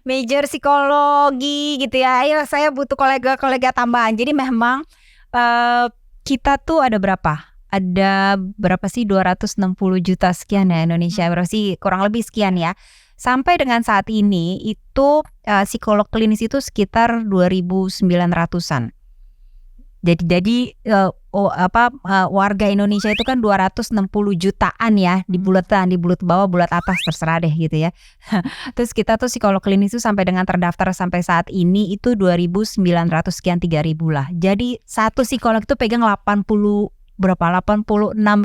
major psikologi gitu ya. Ayo, saya butuh kolega-kolega tambahan. Jadi memang kita tuh ada berapa? Ada berapa sih, 260 juta sekian ya Indonesia. Berapa sih, kurang lebih sekian ya. Sampai dengan saat ini itu psikolog klinis itu sekitar 2.900-an. Jadi warga Indonesia itu kan 260 jutaan ya, di bulat bawah, bulat atas, terserah deh gitu ya. Terus kita tuh psikolog klinis itu sampai dengan terdaftar sampai saat ini itu 2.900 sekian, 3.000 lah. Jadi satu psikolog itu pegang 86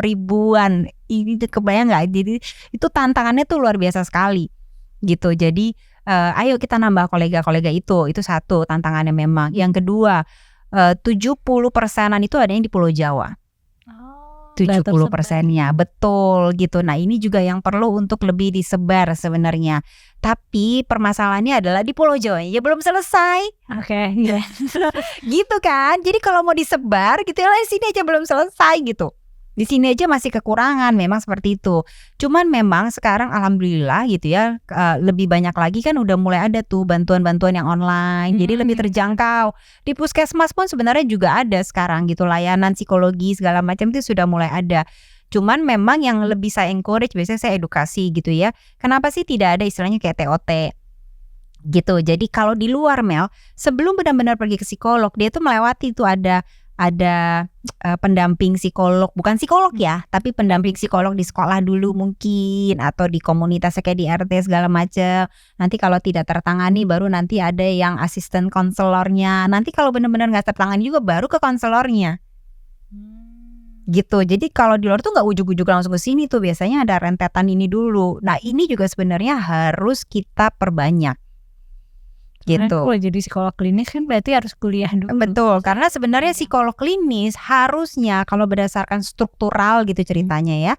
ribuan. Ini kebayang nggak? Jadi itu tantangannya tuh luar biasa sekali gitu. Jadi ayo kita nambah kolega-kolega itu satu tantangannya memang. Yang kedua, 70%-an itu ada yang di Pulau Jawa. 70%-nya betul gitu. Nah, ini juga yang perlu untuk lebih disebar sebenarnya. Tapi permasalahannya adalah di Pulau Jawa ya belum selesai. Oke, gitu kan. Jadi kalau mau disebar gitu ya, sini aja belum selesai gitu. Di sini aja masih kekurangan, memang seperti itu. Cuman memang sekarang alhamdulillah gitu ya, lebih banyak lagi kan udah mulai ada tuh bantuan-bantuan yang online, jadi lebih terjangkau. Di puskesmas pun sebenarnya juga ada sekarang gitu, layanan psikologi segala macam itu sudah mulai ada. Cuman memang yang lebih saya encourage biasanya saya edukasi gitu ya. Kenapa sih tidak ada istilahnya kayak TOT gitu. Jadi kalau di luar Mel, sebelum benar-benar pergi ke psikolog, dia tuh melewati tuh ada pendamping psikolog, bukan psikolog ya, tapi pendamping psikolog di sekolah dulu mungkin, atau di komunitas kayak di RT segala macam. Nanti kalau tidak tertangani baru nanti ada yang asisten konselornya. Nanti kalau benar-benar nggak tertangani juga baru ke konselornya. Gitu. Jadi kalau di luar tuh nggak ujuk-ujuk langsung ke sini tuh, biasanya ada rentetan ini dulu. Nah, ini juga sebenarnya harus kita perbanyak. Gitu. Kalau jadi psikolog klinis kan berarti harus kuliah dulu. Betul, karena sebenarnya psikolog klinis harusnya kalau berdasarkan struktural gitu ceritanya ya,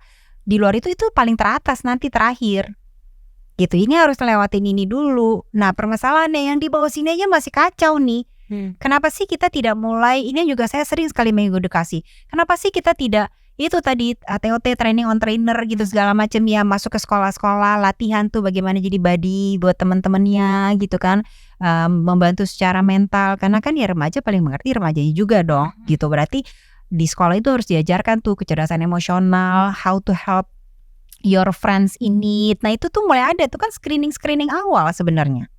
di luar itu paling teratas nanti terakhir. Gitu, ini harus lewatin ini dulu. Nah, permasalahannya yang di bawah sini aja masih kacau nih. Kenapa sih kita tidak mulai, ini juga saya sering sekali mengedukasi. Kenapa sih kita tidak itu tadi TOT, training on trainer gitu segala macam ya, masuk ke sekolah-sekolah, latihan tuh bagaimana jadi buddy buat teman-temannya gitu kan, membantu secara mental, karena kan ya remaja paling mengerti remajanya juga dong gitu. Berarti di sekolah itu harus diajarkan tuh kecerdasan emosional, how to help your friends in need. Nah, itu tuh mulai ada tuh kan screening awal sebenarnya.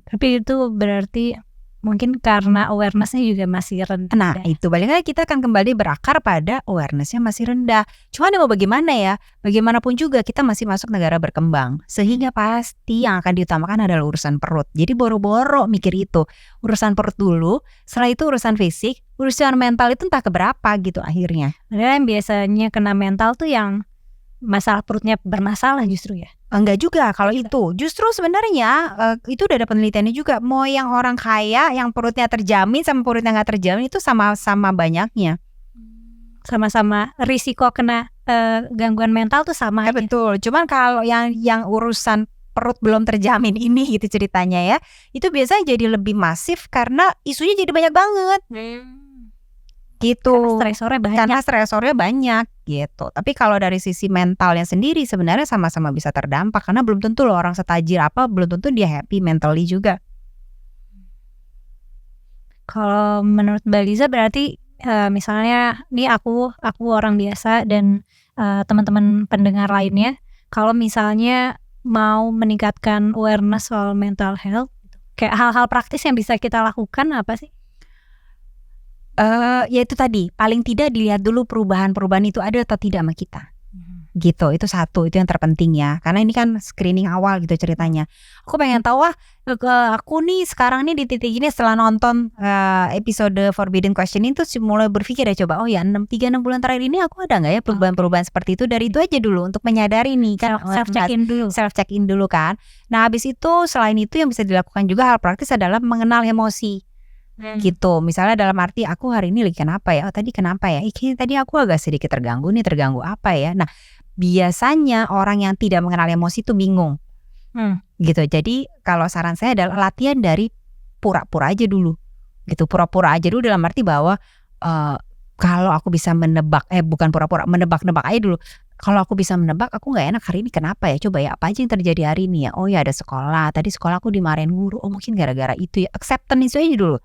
Tapi itu berarti mungkin karena awareness-nya juga masih rendah. Nah, itu balik lagi kita akan kembali berakar pada awareness-nya masih rendah. Cuman mau bagaimana ya, bagaimanapun juga kita masih masuk negara berkembang, sehingga pasti yang akan diutamakan adalah urusan perut. Jadi boro-boro mikir itu, urusan perut dulu, setelah itu urusan fisik, urusan mental itu entah keberapa gitu akhirnya. Padahal yang biasanya kena mental tuh yang masalah perutnya bermasalah justru ya. Enggak juga kalau itu. Justru sebenarnya itu udah ada penelitiannya juga. Mau yang orang kaya yang perutnya terjamin sama perutnya nggak terjamin itu sama-sama banyaknya. Sama-sama risiko kena gangguan mental tuh sama aja. Betul. Cuman kalau yang urusan perut belum terjamin ini gitu ceritanya ya, itu biasanya jadi lebih masif karena isunya jadi banyak banget. Gitu. Karena stresornya banyak gitu. Tapi kalau dari sisi mentalnya sendiri sebenarnya sama-sama bisa terdampak, karena belum tentu loh orang setajir apa belum tentu dia happy mentally juga. Kalau menurut Mbak Liza berarti misalnya nih aku orang biasa dan teman-teman pendengar lainnya, kalau misalnya mau meningkatkan awareness soal mental health, kayak hal-hal praktis yang bisa kita lakukan apa sih? Ya itu tadi, paling tidak dilihat dulu perubahan-perubahan itu ada atau tidak sama kita. Gitu, itu satu, itu yang terpenting ya. Karena ini kan screening awal gitu ceritanya. Aku pengen tahu aku nih sekarang nih di titik ini setelah nonton episode Forbidden Question itu mulai berpikir ya, coba 6 bulan terakhir ini aku ada nggak ya perubahan-perubahan seperti itu. Dari itu aja dulu untuk menyadari nih kan, self check in dulu kan. Nah, habis itu selain itu yang bisa dilakukan juga hal praktis adalah mengenal emosi. Gitu, misalnya dalam arti aku hari ini lagi kenapa ya, tadi kenapa ya, kayaknya tadi aku agak sedikit terganggu apa ya. Nah, biasanya orang yang tidak mengenal emosi itu bingung. Gitu, jadi kalau saran saya adalah latihan dari pura-pura aja dulu gitu, pura-pura aja dulu dalam arti bahwa kalau aku bisa menebak, bukan pura-pura, menebak-nebak aja dulu. Kalau aku bisa menebak, aku nggak enak hari ini kenapa ya, coba ya apa aja yang terjadi hari ini ya. Oh ya, ada sekolah, tadi sekolah aku dimarahin guru, oh mungkin gara-gara itu ya. Acceptance itu aja dulu.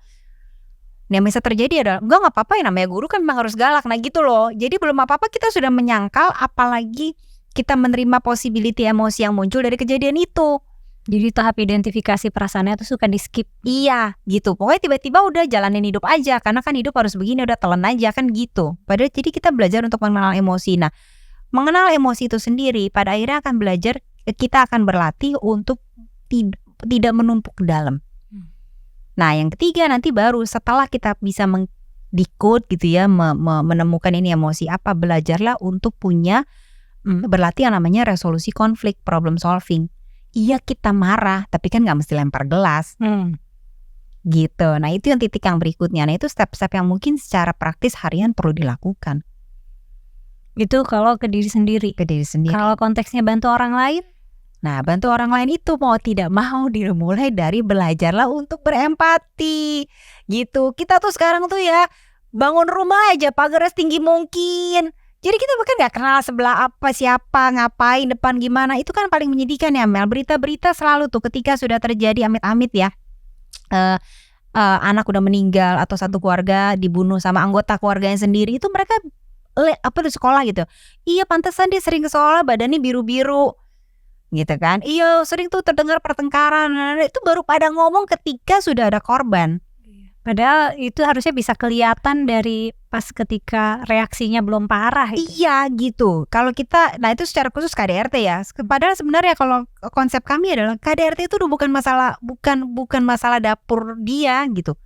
Yang bisa terjadi adalah nggak apa-apa ya, namanya guru kan memang harus galak. Nah gitu loh. Jadi belum apa-apa kita sudah menyangkal, apalagi kita menerima possibility emosi yang muncul dari kejadian itu. Jadi tahap identifikasi perasaannya tuh suka di skip. Iya gitu. Pokoknya tiba-tiba udah jalanin hidup aja, karena kan hidup harus begini, udah telan aja kan gitu. Padahal jadi kita belajar untuk mengenal emosi. Nah, mengenal emosi itu sendiri pada akhirnya akan belajar, kita akan berlatih untuk tidak menumpuk ke dalam. Nah, yang ketiga nanti baru setelah kita bisa mendikot gitu ya, menemukan ini emosi apa, belajarlah untuk punya berlatih yang namanya resolusi konflik, problem solving. Iya, kita marah, tapi kan nggak mesti lempar gelas. Gitu. Nah, itu yang titik yang berikutnya. Nah, itu step-step yang mungkin secara praktis harian perlu dilakukan. Itu kalau ke diri sendiri. Kalau konteksnya bantu orang lain? Nah, bantu orang lain itu mau tidak mau dimulai dari belajarlah untuk berempati. Gitu. Kita tuh sekarang tuh ya bangun rumah aja pagarnya setinggi mungkin. Jadi kita bahkan gak kenal sebelah apa, siapa, ngapain, depan gimana. Itu kan paling menyedihkan ya Mel. Berita-berita selalu tuh ketika sudah terjadi amit-amit ya, anak udah meninggal atau satu keluarga dibunuh sama anggota keluarganya sendiri, itu mereka di sekolah gitu. Iya pantesan dia sering ke sekolah badannya biru-biru gitu kan. Iya sering tuh terdengar pertengkaran. Itu baru pada ngomong ketika sudah ada korban. Padahal itu harusnya bisa kelihatan dari pas ketika reaksinya belum parah itu. Iya gitu. Kalau kita, nah itu secara khusus KDRT ya. Padahal sebenarnya kalau konsep kami adalah KDRT itu bukan masalah dapur dia gitu.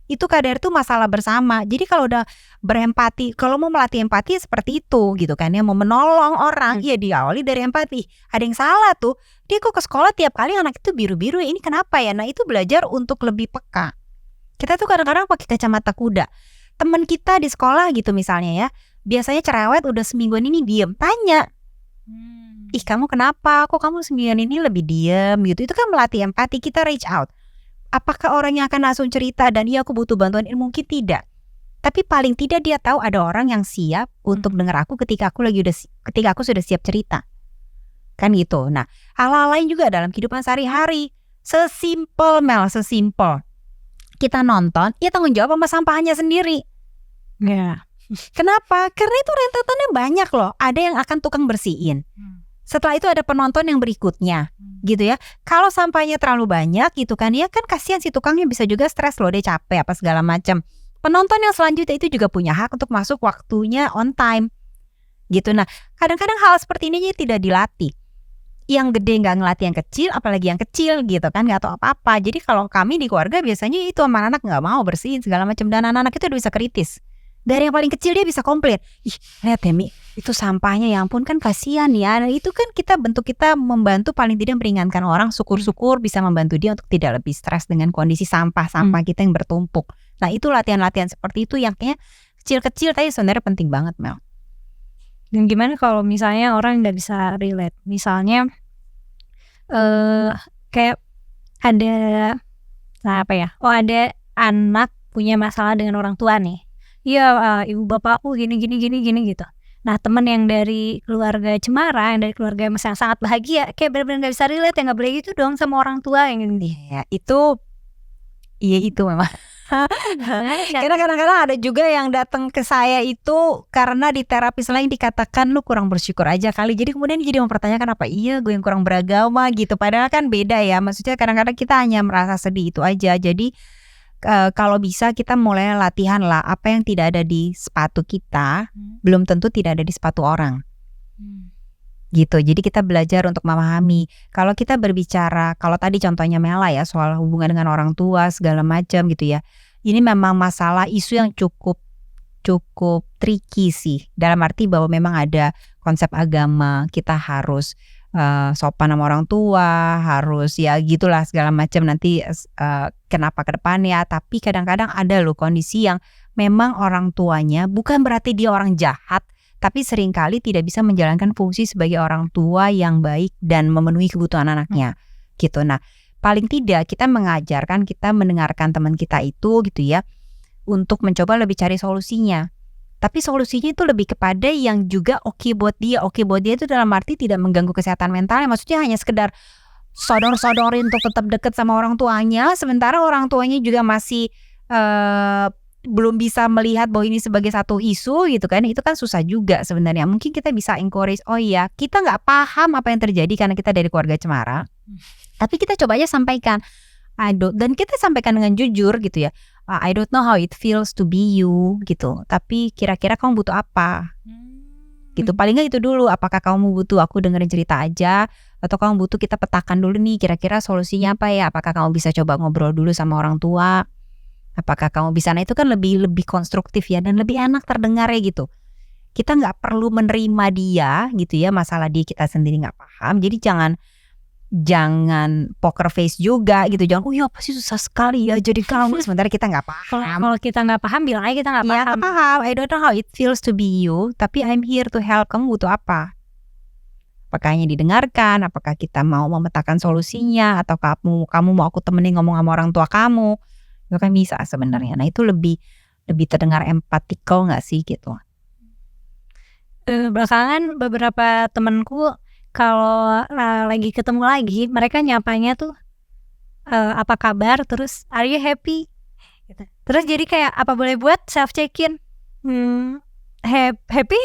Itu KDRT itu masalah bersama. Jadi kalau udah berempati, kalau mau melatih empati seperti itu gitu kan ya, mau menolong orang, ya diawali dari empati. Ada yang salah tuh, dia kok ke sekolah tiap kali anak itu biru-biru, ini kenapa ya? Nah itu belajar untuk lebih peka. Kita tuh kadang-kadang pakai kacamata kuda. Teman kita di sekolah gitu misalnya ya, biasanya cerewet udah semingguan ini diem, tanya, ih kamu kenapa? Kok kamu semingguan ini lebih diem gitu? Itu kan melatih empati, kita reach out. Apakah orang yang akan langsung cerita dan iya aku butuh bantuan ini? Mungkin tidak. Tapi paling tidak dia tahu ada orang yang siap untuk dengar aku ketika aku sudah siap cerita. Kan gitu. Nah, hal-hal lain juga dalam kehidupan sehari-hari. Sesimpel kita nonton, ya tanggung jawab sama sampahnya sendiri. Ya. Kenapa? Karena itu rentetannya banyak loh. Ada yang akan tukang bersihin. Setelah itu ada penonton yang berikutnya, gitu ya. Kalau sampahnya terlalu banyak gitu kan, ya kan kasihan si tukangnya bisa juga stres loh, dia capek apa segala macam. Penonton yang selanjutnya itu juga punya hak untuk masuk waktunya on time, gitu. Nah, kadang-kadang hal seperti ini tidak dilatih. Yang gede nggak ngelatih yang kecil, apalagi yang kecil gitu kan, nggak tahu apa-apa. Jadi kalau kami di keluarga biasanya itu sama anak nggak mau bersihin segala macam, dan anak-anak itu udah bisa kritis. Dari yang paling kecil dia bisa komplain, ih lihat ya Mi, itu sampahnya ya ampun kan kasihan ya. Nah, itu kan kita membantu paling tidak meringankan orang, syukur-syukur bisa membantu dia untuk tidak lebih stres dengan kondisi sampah kita yang bertumpuk. Nah itu latihan-latihan seperti itu yang kayaknya kecil-kecil tapi sebenarnya penting banget Mel. Dan gimana kalau misalnya orang nggak bisa relate, misalnya kayak ada ada anak punya masalah dengan orang tua nih, ibu bapakku gini gitu. Nah temen yang dari keluarga cemara, yang dari keluarga yang sangat bahagia, kayak benar-benar nggak bisa relate, ya nggak boleh gitu dong sama orang tua yang ini. Ya itu memang. Karena kadang-kadang ada juga yang datang ke saya itu karena di terapis lain dikatakan lu kurang bersyukur aja kali. Jadi kemudian jadi mempertanyakan apa iya gue yang kurang beragama gitu. Padahal kan beda ya. Maksudnya kadang-kadang kita hanya merasa sedih itu aja. Jadi kalau bisa kita mulai latihan lah, apa yang tidak ada di sepatu kita belum tentu tidak ada di sepatu orang. Gitu. Jadi kita belajar untuk memahami. Kalau kita berbicara, kalau tadi contohnya Mela ya soal hubungan dengan orang tua segala macam gitu ya. Ini memang masalah isu yang cukup tricky sih. Dalam arti bahwa memang ada konsep agama, kita harus sopan sama orang tua, harus ya gitulah segala macam nanti kenapa ke depannya. Tapi kadang-kadang ada loh kondisi yang memang orang tuanya bukan berarti dia orang jahat, tapi seringkali tidak bisa menjalankan fungsi sebagai orang tua yang baik dan memenuhi kebutuhan anaknya gitu. Nah paling tidak kita mengajarkan, kita mendengarkan teman kita itu gitu ya, untuk mencoba lebih cari solusinya. Tapi solusinya itu lebih kepada yang juga oke buat dia itu dalam arti tidak mengganggu kesehatan mentalnya. Maksudnya hanya sekedar sodor-sodorin untuk tetap dekat sama orang tuanya, sementara orang tuanya juga masih belum bisa melihat bahwa ini sebagai satu isu gitu kan. Itu kan susah juga sebenarnya. Mungkin kita bisa encourage, oh iya kita gak paham apa yang terjadi karena kita dari keluarga cemara, tapi kita coba aja sampaikan, dan kita sampaikan dengan jujur gitu ya, I don't know how it feels to be you gitu, tapi kira-kira kamu butuh apa gitu. Paling gak itu dulu, apakah kamu butuh aku dengerin cerita aja, atau kamu butuh kita petakan dulu nih kira-kira solusinya apa ya. Apakah kamu bisa coba ngobrol dulu sama orang tua, apakah kamu bisa. Nah itu kan lebih konstruktif ya, dan lebih enak terdengarnya gitu. Kita gak perlu menerima dia gitu ya, masalah dia kita sendiri gak paham. Jadi jangan poker face juga gitu, jangan ya apa sih susah sekali ya jadi kamu, sementara kita nggak paham. Kalau kita nggak paham bilang aja kita nggak paham. I don't know how it feels to be you, tapi I'm here to help. Kamu butuh apa? Apakah hanya didengarkan? Apakah kita mau memetakan solusinya? Atau kamu mau aku temenin ngomong sama orang tua kamu? Itu kan bisa sebenarnya. Nah itu lebih lebih terdengar empatikal nggak sih gitu. Belakangan beberapa temanku kalau lagi ketemu lagi, mereka nyapanya tuh apa kabar, terus are you happy gitu. Terus jadi kayak apa boleh buat self check in, happy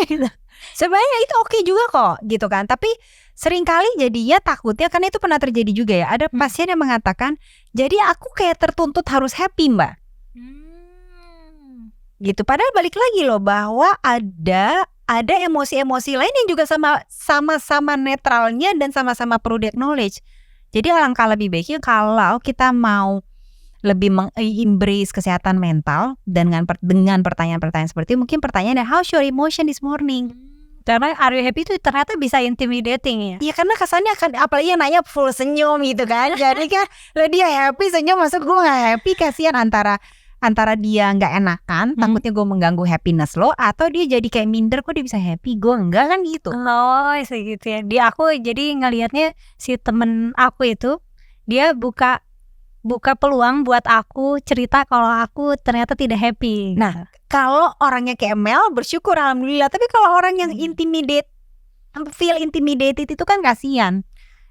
gitu. Sebenarnya itu oke juga kok gitu kan. Tapi seringkali jadinya takutnya, karena itu pernah terjadi juga ya. Ada pasien yang mengatakan, jadi aku kayak tertuntut harus happy mbak gitu. Padahal balik lagi loh, bahwa ada emosi-emosi lain yang juga sama-sama netralnya dan sama-sama perlu di-acknowledge. Jadi alangkah lebih baiknya kalau kita mau lebih embrace kesehatan mental dengan pertanyaan-pertanyaan seperti itu. Mungkin pertanyaannya, how's your emotion this morning? Karena are you happy itu ternyata bisa intimidating ya. Iya, karena kesannya kan, apalagi yang nanya full senyum gitu kan. Jadi kan lah dia happy senyum, masuk gue gak happy, kasihan antara dia gak enakan, takutnya gue mengganggu happiness lo, atau dia jadi kayak minder, kok dia bisa happy, gue enggak kan gitu. Oh segitu ya. Di aku jadi ngelihatnya si temen aku itu dia buka peluang buat aku cerita kalau aku ternyata tidak happy. Nah, kalau orangnya kayak Mel, bersyukur alhamdulillah. Tapi kalau orang yang feel intimidated itu kan kasihan.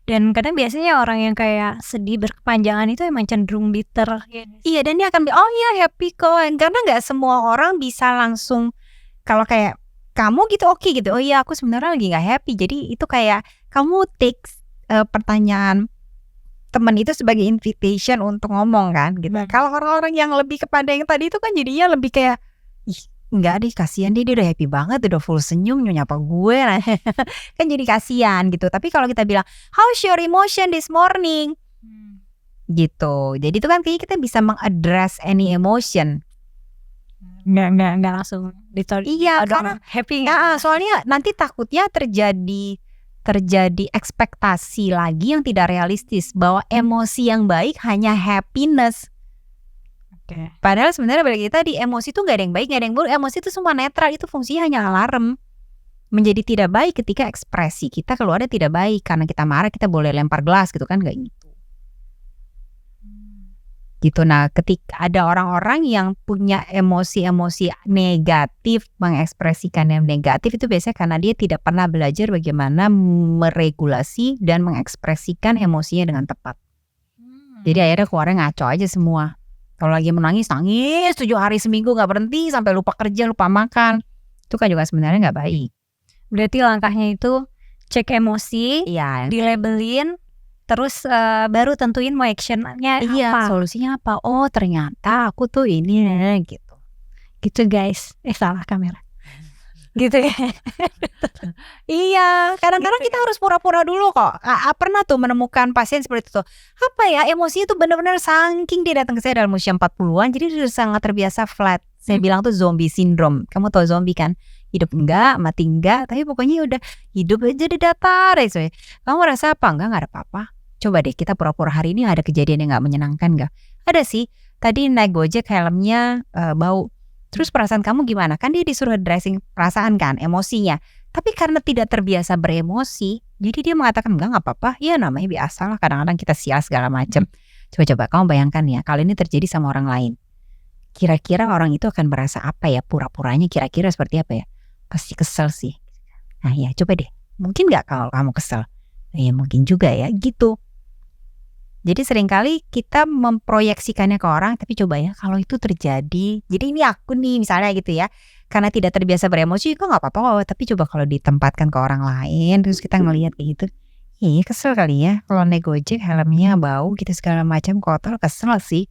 Dan kadang biasanya orang yang kayak sedih berkepanjangan itu emang cenderung bitter. Iya, dan dia akan bilang, oh iya happy kok. Karena gak semua orang bisa langsung, kalau kayak kamu gitu oke gitu, oh iya aku sebenarnya lagi gak happy. Jadi itu kayak kamu take pertanyaan teman itu sebagai invitation untuk ngomong kan gitu. Kalau orang-orang yang lebih kepada yang tadi itu kan jadinya lebih kayak, ih enggak deh, kasihan dia udah happy banget, udah full senyum, nyapa gue kan jadi kasihan gitu. Tapi kalau kita bilang, how's your emotion this morning? Gitu. Jadi itu kan kayaknya kita bisa mengaddress any emotion. Nggak langsung ditolak. Iya, karena happy. Soalnya nanti takutnya terjadi ekspektasi lagi yang tidak realistis, bahwa emosi yang baik hanya happiness. Padahal sebenarnya balik kita di emosi itu gak ada yang baik, gak ada yang buruk. Emosi itu semua netral, itu fungsinya hanya alarm. Menjadi tidak baik ketika ekspresi kita keluarnya tidak baik. Karena kita marah, kita boleh lempar gelas gitu kan, gak gitu. Gitu. Nah, ketika ada orang-orang yang punya emosi-emosi negatif, mengekspresikan yang negatif, itu biasanya karena dia tidak pernah belajar bagaimana meregulasi dan mengekspresikan emosinya dengan tepat. Jadi akhirnya keluarnya ngaco aja semua. Kalau lagi menangis, nangis 7 hari seminggu gak berhenti, sampai lupa kerja, lupa makan. Itu kan juga sebenarnya gak baik. Berarti langkahnya itu cek emosi, iya, dilabelin, terus baru tentuin mau actionnya apa. Solusinya apa? Oh ternyata aku tuh ini gitu. Gitu guys. Salah kamera. Gitu ya. Iya, kadang-kadang kita harus pura-pura dulu kok. Pernah tuh menemukan pasien seperti itu. Apa ya, emosi itu benar-benar saking dia datang ke saya dalam usia 40-an, jadi dia sangat terbiasa flat. Saya bilang tuh zombie syndrome. Kamu tahu zombie kan? Hidup enggak, mati enggak, tapi pokoknya udah hidup aja di datar ya. Kamu merasa apa? Enggak ada apa-apa. Coba deh kita pura-pura hari ini ada kejadian yang gak menyenangkan gak? Ada sih, tadi naik Gojek helmnya bau. Terus perasaan kamu gimana? Kan dia disuruh addressing perasaan kan, emosinya. Tapi karena tidak terbiasa beremosi, jadi dia mengatakan enggak gak apa-apa. Ya namanya biasa lah, kadang-kadang kita sial segala macam. Coba-coba kamu bayangkan ya, kalau ini terjadi sama orang lain. Kira-kira orang itu akan merasa apa ya, pura-puranya kira-kira seperti apa ya? Pasti kesel sih. Nah ya coba deh, mungkin gak kalau kamu kesel? Ya mungkin juga ya, gitu. Jadi seringkali kita memproyeksikannya ke orang, tapi coba ya kalau itu terjadi. Jadi ini aku nih misalnya gitu ya, karena tidak terbiasa beremosi kok gak apa-apa. Tapi coba kalau ditempatkan ke orang lain, terus kita ngelihat kayak gitu, iya kesel kali ya kalau naik Gojek helmnya bau gitu segala macam, kotor, kesel sih.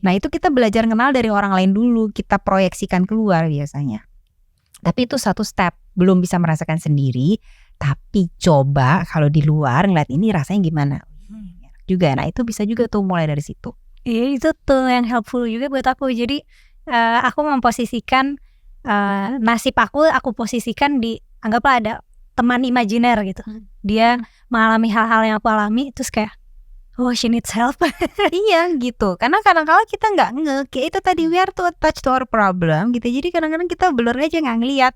Nah itu kita belajar kenal dari orang lain dulu, kita proyeksikan keluar biasanya. Tapi itu satu step, belum bisa merasakan sendiri. Tapi coba kalau di luar ngeliat ini rasanya gimana juga. Nah itu bisa juga tuh mulai dari situ. Iya itu tuh yang helpful juga buat aku. Jadi aku memposisikan nasib aku posisikan di, anggaplah ada teman imajiner gitu. Dia mengalami hal-hal yang aku alami, terus kayak oh she needs help. Iya gitu. Karena kadang-kadang kita nggak kayak itu tadi, we are to attach to our problem gitu. Jadi kadang-kadang kita blur aja nggak ngeliat.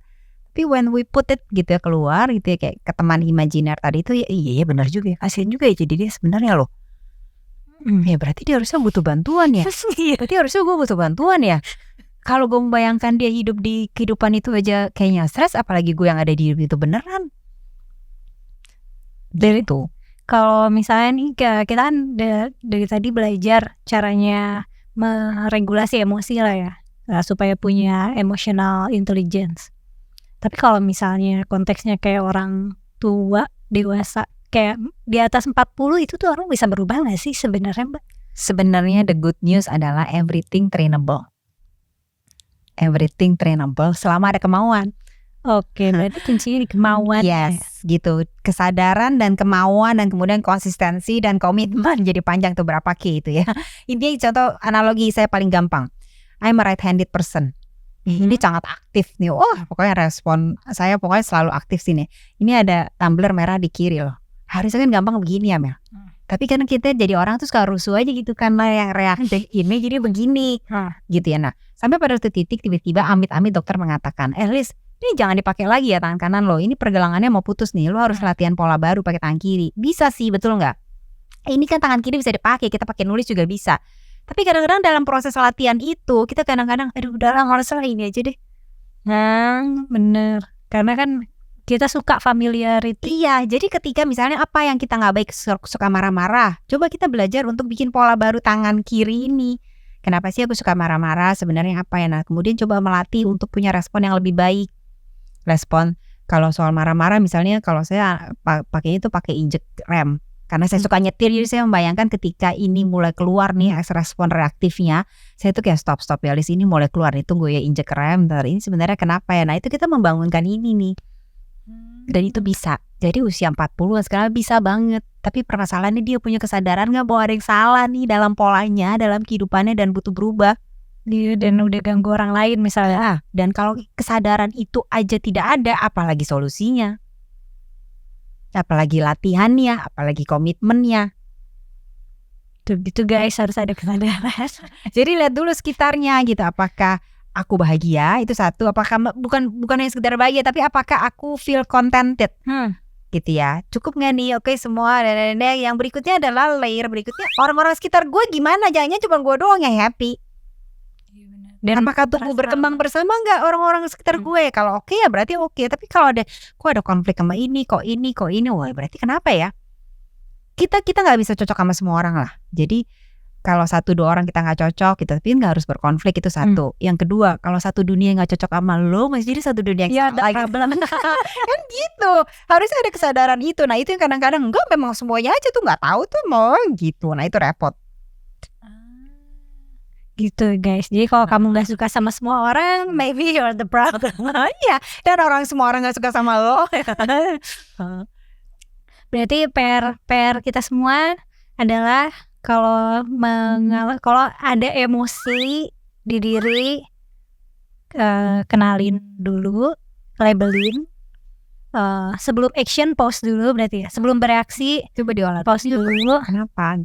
Tapi when we put it gitu ya keluar gitu ya, kayak ke teman imajiner tadi itu ya, iya benar juga ya, kasihan juga ya jadi dia sebenarnya loh. Ya berarti dia harusnya butuh bantuan ya. Iya. Berarti harusnya gue butuh bantuan ya. Kalau gue membayangkan dia hidup di kehidupan itu aja kayaknya stres, apalagi gue yang ada di hidup itu beneran. Dari Gitu. kalau misalnya nih kita kan dari tadi belajar caranya meregulasi emosi lah ya, supaya punya emotional intelligence. Tapi kalau misalnya konteksnya kayak orang tua dewasa kayak di atas 40 itu tuh orang bisa berubah gak sih sebenarnya, Mbak? Sebenarnya the good news adalah everything trainable. Everything trainable selama ada kemauan. Oke, berarti kuncinya di kemauan. Yes, gitu. Kesadaran dan kemauan dan kemudian konsistensi dan komitmen. Jadi panjang tuh berapa K itu ya. Intinya contoh analogi saya paling gampang. I'm a right-handed person. Ini sangat aktif nih. Pokoknya respon saya pokoknya selalu aktif sini. Ini ada tumbler merah di kiri loh. Harusnya kan gampang begini ya Mel. Tapi kan kita jadi orang tuh suka rusuh aja gitu kan lah, yang reaktif ini jadi begini. Gitu ya. Nah, sampai pada satu titik tiba-tiba amit-amit dokter mengatakan, Liz, ini jangan dipakai lagi ya tangan kanan lo. Ini pergelangannya mau putus nih. Lo harus latihan pola baru pakai tangan kiri. Bisa sih, betul nggak? Ini kan tangan kiri bisa dipakai. Kita pakai nulis juga bisa. Tapi kadang-kadang dalam proses latihan itu kita kadang-kadang, aduh udahlah nggak usah ini aja deh. Bener. Karena kan kita suka familiarity. Iya, jadi ketika misalnya apa yang kita nggak baik, suka marah-marah, coba kita belajar untuk bikin pola baru tangan kiri ini. Kenapa sih aku suka marah-marah? Sebenarnya apa ya? Nah, kemudian coba melatih untuk punya respon yang lebih baik. Respon kalau soal marah-marah misalnya kalau saya pakai injek rem karena saya suka nyetir, jadi saya membayangkan ketika ini mulai keluar nih respon reaktifnya, saya tuh kayak stop ya Liz, ini mulai keluar nih, tunggu ya injek rem, ini sebenarnya kenapa ya? Nah itu kita membangunkan ini nih. Dan itu bisa. Jadi usia 40 sekarang bisa banget. Tapi permasalahannya dia punya kesadaran gak bahwa ada yang salah nih dalam polanya, dalam kehidupannya dan butuh berubah. Dia dan udah ganggu orang lain misalnya. Dan kalau kesadaran itu aja tidak ada, apalagi solusinya, apalagi latihannya, apalagi komitmennya. Gitu guys, harus ada kesadaran. Jadi lihat dulu sekitarnya gitu, apakah aku bahagia, itu satu. Apakah bukan yang sekedar bahagia, tapi apakah aku feel contented, gitu ya. Cukup nggak nih? Oke semua. Dan yang berikutnya adalah layer berikutnya, orang-orang sekitar gue gimana? Jangan cuma gue doang yang happy. Dan apakah tumbuh berkembang bersama nggak orang-orang sekitar gue? Kalau oke ya berarti oke. Tapi kalau ada konflik sama ini, kok ini, wah berarti kenapa ya? Kita nggak bisa cocok sama semua orang lah. Jadi kalau 1-2 orang kita nggak cocok, kita tapi nggak harus berkonflik, itu satu. Yang kedua, kalau satu dunia nggak cocok sama lo, masih jadi satu dunia yang salah lagi. Kan gitu. Harusnya ada kesadaran itu. Nah itu yang kadang-kadang enggak, memang semuanya aja tuh nggak tahu tuh mau gitu. Nah itu repot. Gitu guys. Jadi kalau kamu nggak suka sama semua orang, maybe you're the problem. Iya. Dan semua orang nggak suka sama lo. Berarti PR kita semua adalah kalau ada emosi di diri, kenalin dulu, labelin, sebelum action pause dulu berarti ya. Sebelum bereaksi coba diolah, pause dulu. Kenapa?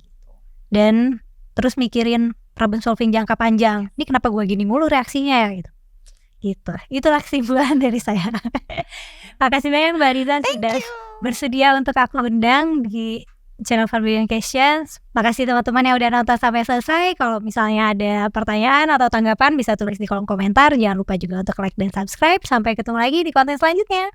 Dan terus mikirin problem solving jangka panjang. Ini kenapa gue gini mulu reaksinya ya gitu. Itulah kesimpulan dari saya. Makasih banyak Mbak Rita sudah bersedia untuk aku undang di channel Forbidden Questions. Makasih teman-teman yang udah nonton sampai selesai. Kalau misalnya ada pertanyaan atau tanggapan bisa tulis di kolom komentar. Jangan lupa juga untuk like dan subscribe. Sampai ketemu lagi di konten selanjutnya.